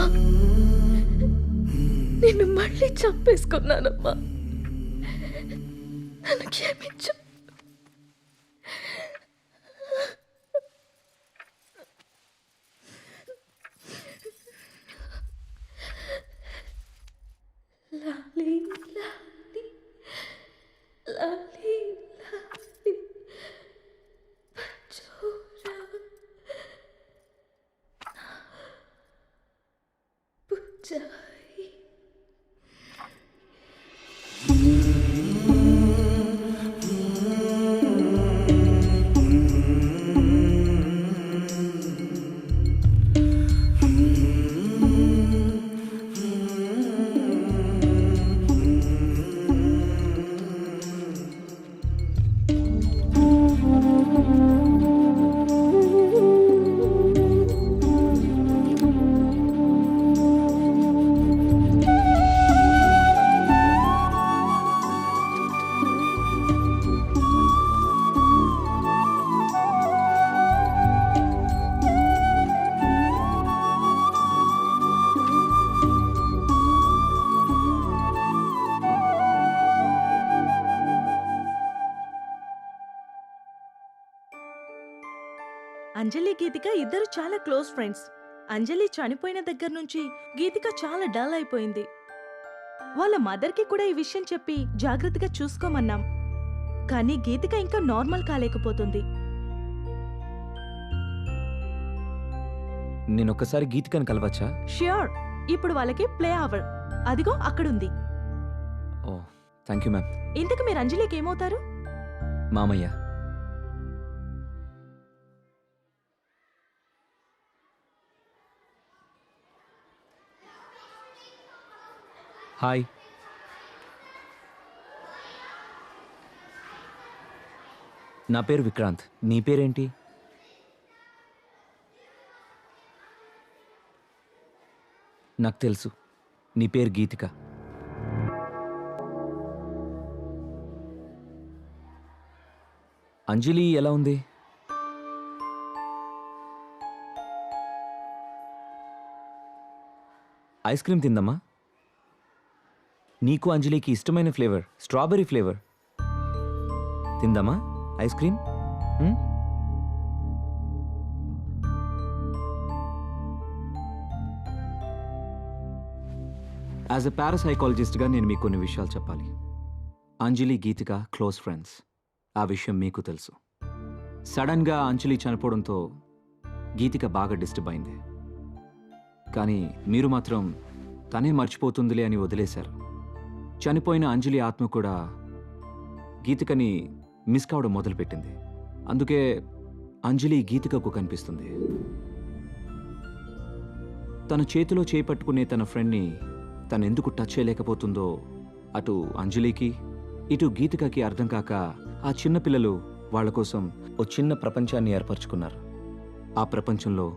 అమ్మా, నిన్ను మళ్ళీ చంపేసుకున్నానమ్మా. నన్ను క్షమించు. లాలీ లాలీ లాలీ లాలీ పచోరా పుచ్చాయి. అంజలి గీతిక ఇద్దరు చాలా క్లోజ్ ఫ్రెండ్స్. అంజలి చనిపోయిన దగ్గర నుంచి గీతిక చాలా డల్ అయిపోయింది. వాళ్ళ మదర్కి కూడా ఈ విషయం చెప్పి జాగ్రత్తగా చూసుకోమన్నాం. కానీ గీతిక ఇంకా నార్మల్ కాలేకపోతుంది. నేనొక్కసారి గీతికని కలవచ్చా? ష్యూర్. ఇప్పుడు వాళ్ళకి ప్లే అవర్. అదిగో అక్కడుంది. ఓ థ్యాంక్ యూ మ్యామ్. ఇంతకు మీరు అంజలికి ఏమవుతారు? మామయ్య. హాయ్. నా పేరు విక్రాంత్. నీ పేరేంటి? నాకు తెలుసు, నీ పేరు గీతిక. అంజలి ఎలా ఉంది? ఐస్ క్రీమ్ తిందమ్మా. నీకు అంజలికి ఇష్టమైన ఫ్లేవర్ స్ట్రాబెర్రీ ఫ్లేవర్. తిందామా ఐస్ క్రీమ్? యాజ్ ఎ పారాసైకాలజిస్ట్గా నేను మీకు కొన్ని విషయాలు చెప్పాలి. Anjali Geetika close friends. ఆ విషయం మీకు తెలుసు. సడన్గా అంజలి చనిపోవడంతో గీతిక బాగా డిస్టర్బ్ అయింది. కానీ మీరు మాత్రం తనే మర్చిపోతుందిలే అని వదిలేశారు. చనిపోయిన అంజలి ఆత్మ కూడా గీతికని మిస్ కావడం మొదలుపెట్టింది. అందుకే అంజలి గీతికకు కనిపిస్తుంది. తన చేతిలో చేపట్టుకునే తన ఫ్రెండ్ని తనెందుకు టచ్ చేయలేకపోతుందో అటు అంజలికి ఇటు గీతికకి అర్థం కాక ఆ చిన్నపిల్లలు వాళ్ళ కోసం ఓ చిన్న ప్రపంచాన్ని ఏర్పరచుకున్నారు. ఆ ప్రపంచంలో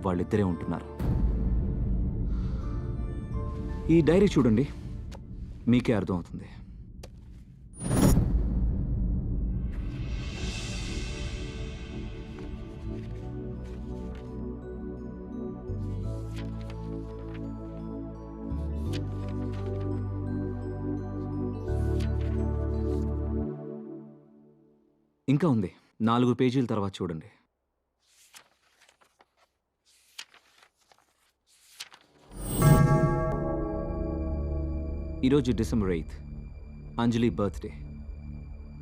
వాళ్ళిద్దరే ఉంటున్నారు. ఈ డైరీ చూడండి, మీకే అర్థమవుతుంది. ఇంకా ఉంది, 4 పేజీల తర్వాత చూడండి. ఈరోజు డిసెంబర్ 8th, అంజలి బర్త్డే.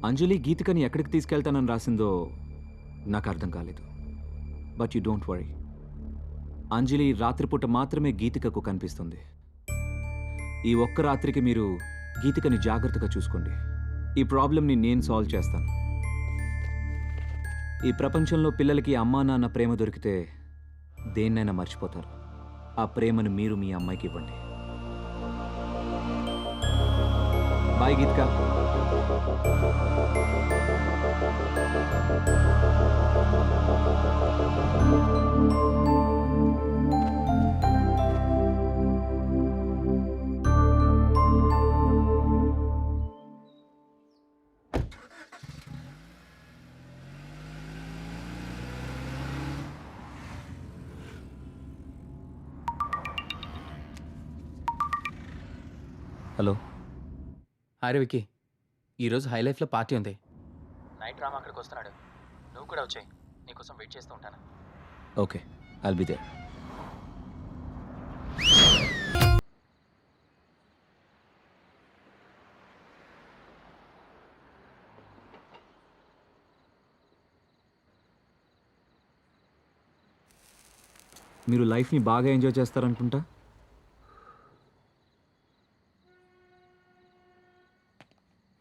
అంజలి గీతికని ఎక్కడికి తీసుకెళ్తానని రాసిందో నాకు అర్థం కాలేదు. బట్ యు డోంట్ వరీ, అంజలి రాత్రిపూట మాత్రమే గీతికకు కనిపిస్తుంది. ఈ ఒక్క రాత్రికి మీరు గీతికని జాగ్రత్తగా చూసుకోండి. ఈ ప్రాబ్లంని నేను సాల్వ్ చేస్తాను. ఈ ప్రపంచంలో పిల్లలకి అమ్మా నాన్న ప్రేమ దొరికితే దేన్నైనా మర్చిపోతారు. ఆ ప్రేమను మీరు మీ అమ్మాయికి ఇవ్వండి. బాయ్ గీతిక. హలో. అరే విక్కీ, ఈరోజు హై లైఫ్లో పార్టీ ఉంది. నైట్ రామ్ అక్కడికి వస్తున్నాడు. నువ్వు కూడా వచ్చాయి. నీకోసం వెయిట్ చేస్తూ ఉంటాను. Okay, I'll be there. మీరు లైఫ్ని బాగా ఎంజాయ్ చేస్తారనుకుంటా.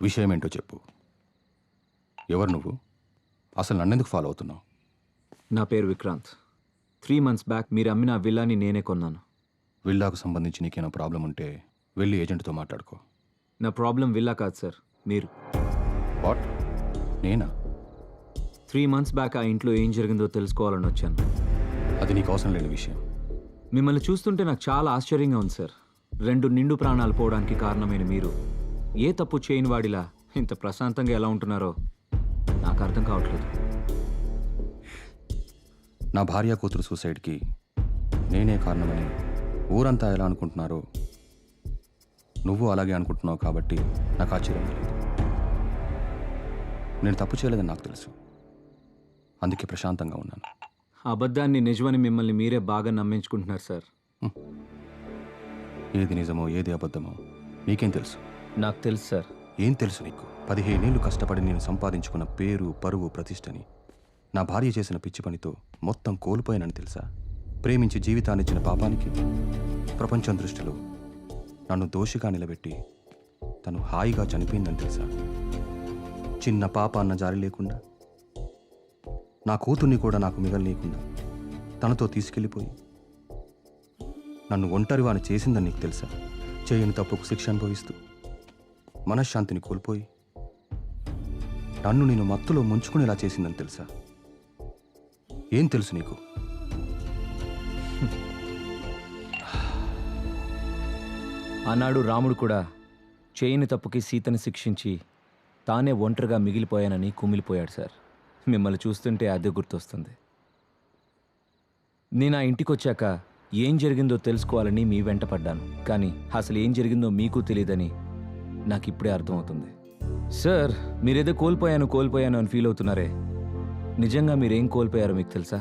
విషయం ఏంటో చెప్పు. ఎవరు నువ్వు? అసలు నన్నెందుకు ఫాలో అవుతున్నావు? నా పేరు విక్రాంత్. 3 months బ్యాక్ మీరు అమ్మిన ఆ విల్లాని నేనే కొన్నాను. విల్లాకు సంబంధించి నీకేమైనా ప్రాబ్లం ఉంటే వెళ్ళి ఏజెంట్తో మాట్లాడుకో. నా ప్రాబ్లం విల్లా కాదు సార్, మీరు. వాట్? నేనా? 3 months బ్యాక్ ఆ ఇంట్లో ఏం జరిగిందో తెలుసుకోవాలని వచ్చాను. అది నీకు అవసరం లేని విషయం. మిమ్మల్ని చూస్తుంటే నాకు చాలా ఆశ్చర్యంగా ఉంది సార్. 2 నిండు ప్రాణాలు పోవడానికి కారణమైన మీరు ఏ తప్పు చేయని వాడిలా ఇంత ప్రశాంతంగా ఎలా ఉంటున్నారో నాకు అర్థం కావట్లేదు. నా భార్య కూతురు సూసైడ్కి నేనే కారణమని ఊరంతా ఎలా అనుకుంటున్నారో నువ్వు అలాగే అనుకుంటున్నావు కాబట్టి నాకు ఆశ్చర్యం లేదు. నేను తప్పు చేయలేదని నాకు తెలుసు, అందుకే ప్రశాంతంగా ఉన్నాను. అబద్ధాన్ని నిజమని మిమ్మల్ని మీరే బాగా నమ్మించుకుంటున్నారు సార్. ఏది నిజమో ఏది అబద్ధమో నీకేం తెలుసు? నాకు తెలుసు సార్. ఏం తెలుసు నీకు? 15 ఏళ్ళు కష్టపడి నేను సంపాదించుకున్న పేరు, పరువు, ప్రతిష్టని నా భార్య చేసిన పిచ్చి పనితో మొత్తం కోల్పోయానని తెలుసా? ప్రేమించి జీవితాన్నిచ్చిన పాపానికి ప్రపంచం దృష్టిలో నన్ను దోషిగా నిలబెట్టి తను హాయిగా చనిపోయిందని తెలుసా? చిన్న పాప అన్న జారి లేకుండా, నా కూతుర్ని కూడా నాకు మిగలనీయకుండా తనతో తీసుకెళ్ళిపోయి నన్ను ఒంటరివాని చేసిందని నీకు తెలుసా? చేయని తప్పుకు శిక్ష అనుభవిస్తూ మనశ్శాంతిని కోల్పోయి నన్ను నేను మత్తులో ముంచుకునేలా చేసిందని తెలుసా? ఏం తెలుసు నీకు? ఆనాడు రాముడు కూడా చేయని తప్పుకి సీతని శిక్షించి తానే ఒంటరిగా మిగిలిపోయానని కుమిలిపోయాడు సార్. మిమ్మల్ని చూస్తుంటే అదే గుర్తొస్తుంది. నేను ఆ ఇంటికి వచ్చాక ఏం జరిగిందో తెలుసుకోవాలని మీ వెంట పడ్డాను. కానీ అసలు ఏం జరిగిందో మీకు తెలియదని నాకు ఇప్పుడే అర్థమవుతుంది. సార్, మీరేదో కోల్పోయాను అని ఫీల్ అవుతున్నారే, నిజంగా మీరేం కోల్పోయారో మీకు తెలుసా?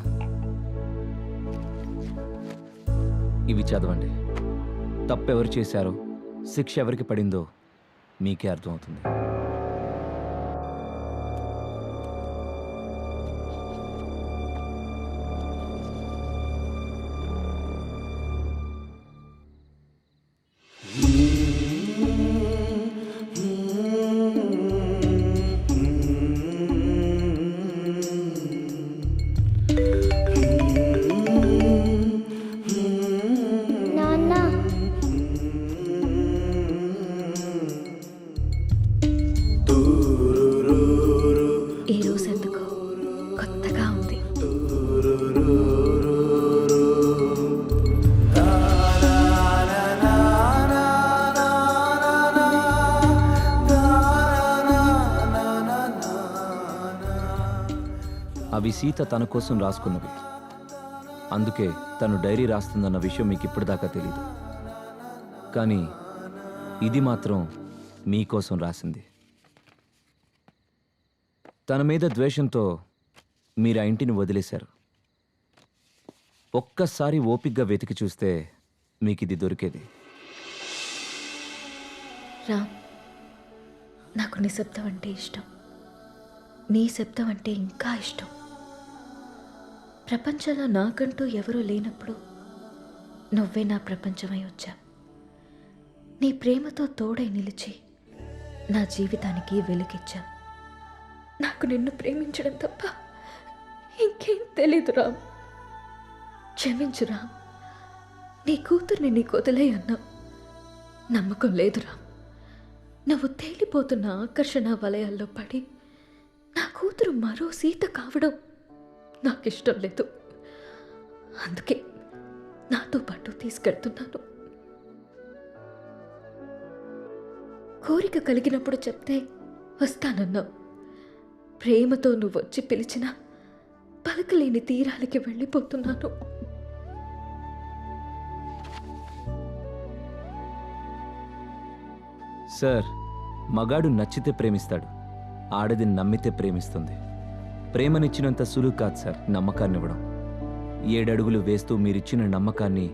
ఇవి చదవండి. తప్పెవరు చేశారో, శిక్ష ఎవరికి పడిందో మీకే అర్థమవుతుంది. నాన్న ఈ రోజు ఎందుకో కొత్తగా ఉంది. అవి సీత తన కోసం రాసుకున్నవి. అందుకే తను డైరీ రాస్తుందన్న విషయం మీకు ఇప్పటిదాకా తెలీదు. కానీ ఇది మాత్రం మీకోసం రాసింది. తన మీద ద్వేషంతో మీరు ఆ ఇంటిని వదిలేశారు. ఒక్కసారి ఓపిగ్గా వెతికి చూస్తే మీకు ఇది దొరికేది. రామ్, నాకు నిశ్శబ్దం అంటే ఇష్టం. నీ శబ్దం అంటే ఇంకా ఇష్టం. ప్రపంచంలో నాకంటూ ఎవరూ లేనప్పుడు నువ్వే నా ప్రపంచమై వచ్చా. నీ ప్రేమతో తోడై నిలిచి నా జీవితానికి వెలుగిచ్చా. నాకు నిన్ను ప్రేమించడం తప్ప ఇంకేం తెలీదు రామ్. క్షమించు రామ్. నీ కూతుర్ని నీకు వదిలే అన్నావు. నమ్మకం లేదు రామ్. నువ్వు తేలిపోతున్న ఆకర్షణ వలయాల్లో పడి నా కూతురు మరో సీత కావడం నాకిష్టం లేదు. అందుకే నాతో పాటు తీసుకెళ్తున్నాను. కోరిక కలిగినప్పుడు చెప్తే వస్తానన్నావు. ప్రేమతో నువ్వు వచ్చి పిలిచినా పలకలేని తీరాలకి వెళ్ళిపోతున్నాను. సార్, మగాడు నచ్చితే ప్రేమిస్తాడు, ఆడది నమ్మితే ప్రేమిస్తుంది. ప్రేమనిచ్చినంత సులువు కాదు సార్ నమ్మకాన్ని ఇవ్వడం. 7 అడుగులు వేస్తూ మీరిచ్చిన నమ్మకాన్ని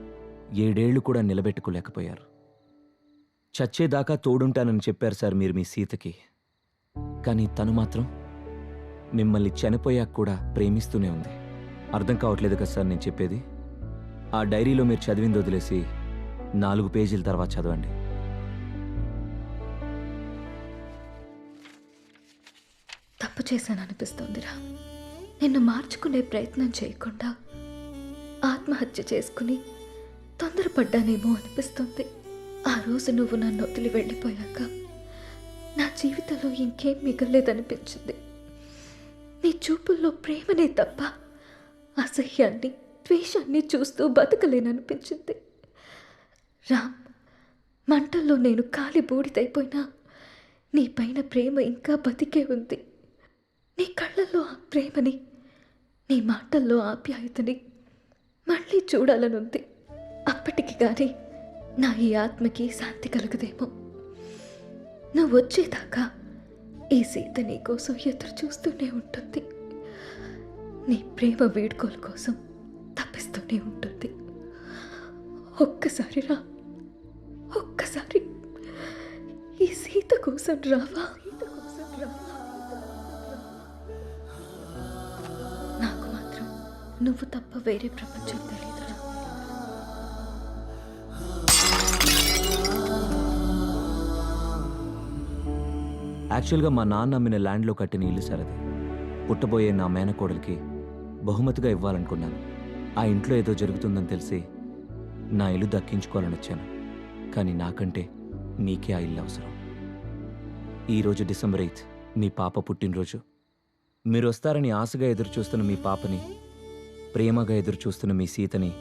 7 ఏళ్లు కూడా నిలబెట్టుకోలేకపోయారు. చచ్చేదాకా తోడుంటానని చెప్పారు సార్ మీరు మీ సీతకి. కానీ తను మాత్రం మిమ్మల్ని చనిపోయాక కూడా ప్రేమిస్తూనే ఉంది. అర్థం కావట్లేదు కదా సార్ నేను చెప్పేది? ఆ డైరీలో మీరు చదివింది వదిలేసి 4 పేజీల తర్వాత చదవండి. తప్పు చేశాను అనిపిస్తోందిరా. నిన్ను మార్చుకునే ప్రయత్నం చేయకుండా ఆత్మహత్య చేసుకుని తొందరపడ్డానేమో అనిపిస్తుంది. ఆ రోజు నువ్వు నన్ను వదిలి వెళ్ళిపోయాక నా జీవితంలో ఇంకేం మిగలేదనిపించింది. నీ చూపుల్లో ప్రేమనే తప్ప అసహ్యాన్ని, ద్వేషాన్ని చూస్తూ బతకలేననిపించింది. రామ్, మంటల్లో నేను కాలి బూడిదైపోయినా నీ పైన ప్రేమ ఇంకా బతికే ఉంది. నీ కళ్ళల్లో ఆ ప్రేమని, నీ మాటల్లో ఆప్యాయతని మళ్ళీ చూడాలనుంది. అప్పటికి కానీ నా ఈ ఆత్మకి శాంతి కలగదేమో. నువ్వు వచ్చేదాకా ఈ సీత నీ కోసం ఎదురు చూస్తూనే ఉంటుంది. నీ ప్రేమ వీడ్కోల కోసం తప్పిస్తూనే ఉంటుంది. ఒక్కసారి రా, ఒక్కసారి ఈ సీత కోసం రావా? నాకు మాత్రం నువ్వు తప్ప వేరే ప్రపంచం తెలియదురా. యాక్చువల్గా మా నాన్న అమ్మిన ల్యాండ్లో కట్టిన ఇల్లు సార్ అది. పుట్టబోయే నా మేనకోడలికి బహుమతిగా ఇవ్వాలనుకున్నాను. ఆ ఇంట్లో ఏదో జరుగుతుందని తెలిసి నా ఇల్లు దక్కించుకోవాలని వచ్చాను. కానీ నాకంటే మీకే ఆ ఇల్లు అవసరం. ఈరోజు డిసెంబర్ 8 మీ పాప పుట్టినరోజు. మీరు వస్తారని ఆశగా ఎదురు చూస్తున్న మీ పాపని, ప్రేమగా ఎదురు చూస్తున్న మీ సీతని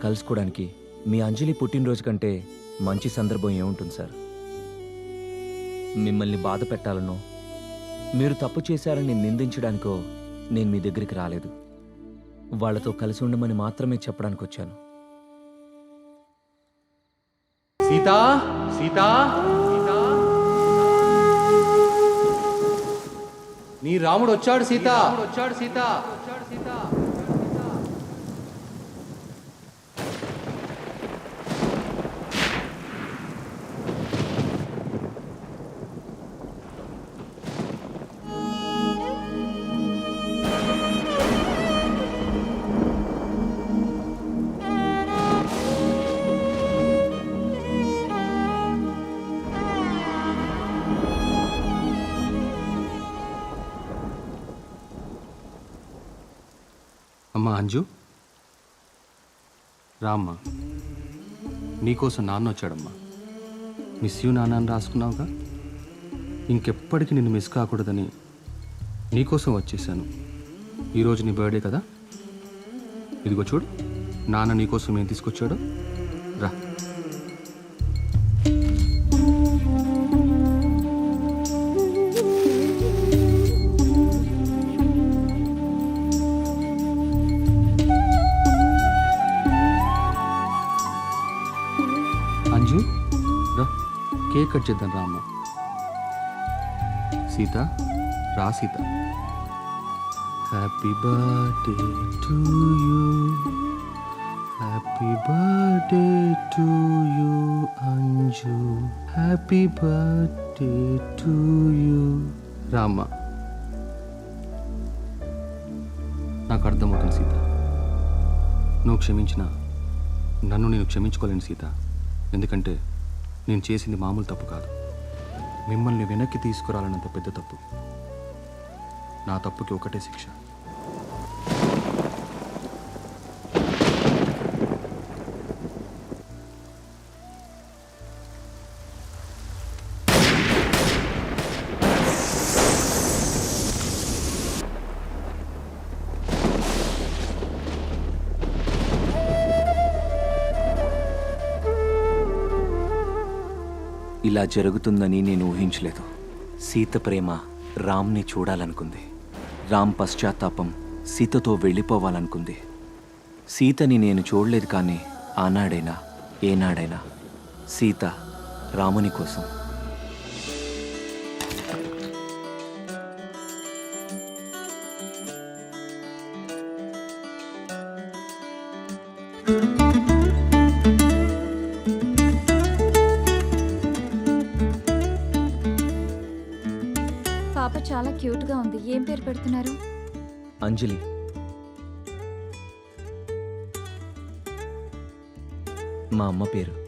కలుసుకోవడానికి మీ అంజలి పుట్టినరోజు కంటే మంచి సందర్భం ఏముంటుంది సార్? మిమ్మల్ని బాధ పెట్టాలనో, మీరు తప్పు చేశారని నిందించడానికో నేను మీ దగ్గరికి రాలేదు. వాళ్లతో కలిసి ఉండమని మాత్రమే చెప్పడానికి వచ్చాను. సీతా, సీతా, సీతా, నీ రాముడు వచ్చాడు సీతా, వచ్చాడు సీతా, వచ్చాడు సీతా. అమ్మా అంజు, రామ్మా. నీకోసం నాన్న వచ్చాడమ్మా. మిస్ యూ నాన్న అని రాసుకున్నావుగా. ఇంకెప్పటికీ నిన్ను మిస్ కాకూడదని నీకోసం వచ్చేసాను. ఈరోజు నీ బర్త్డే కదా. ఇదిగో చూడు, నాన్న నీకోసం ఏం తీసుకొచ్చాడో. రా. అంజు, రా, కేక్ కట్ చేద్దాం రా అమ్మ. సీత, రా Sita. Happy birthday to you, happy birthday to you Anju, happy birthday to you. రామ్మ, నాకు అర్థమవుతుంది సీత. నువ్వు క్షమించినా నన్ను నేను క్షమించుకోలేను సీత. ఎందుకంటే నేను చేసింది మామూలు తప్పు కాదు, మిమ్మల్ని వెనక్కి తీసుకురాలన్నంత పెద్ద తప్పు. నా తప్పుకి ఒకటే శిక్ష. ఇలా జరుగుతుందని నేను ఊహించలేదు. సీత ప్రేమ రామ్ని చూడాలనుకుంది. రామ్ పశ్చాత్తాపం సీతతో వెళ్ళిపోవాలనుకుంది. సీతని నేను చూడలేదు, కానీ ఆనాడైనా ఏనాడైనా సీత రాముని కోసం పాప చాలా క్యూట్గా ఉంది. ఏం పేరు పెడుతున్నారు? అంజలి. మా అమ్మ పేరు.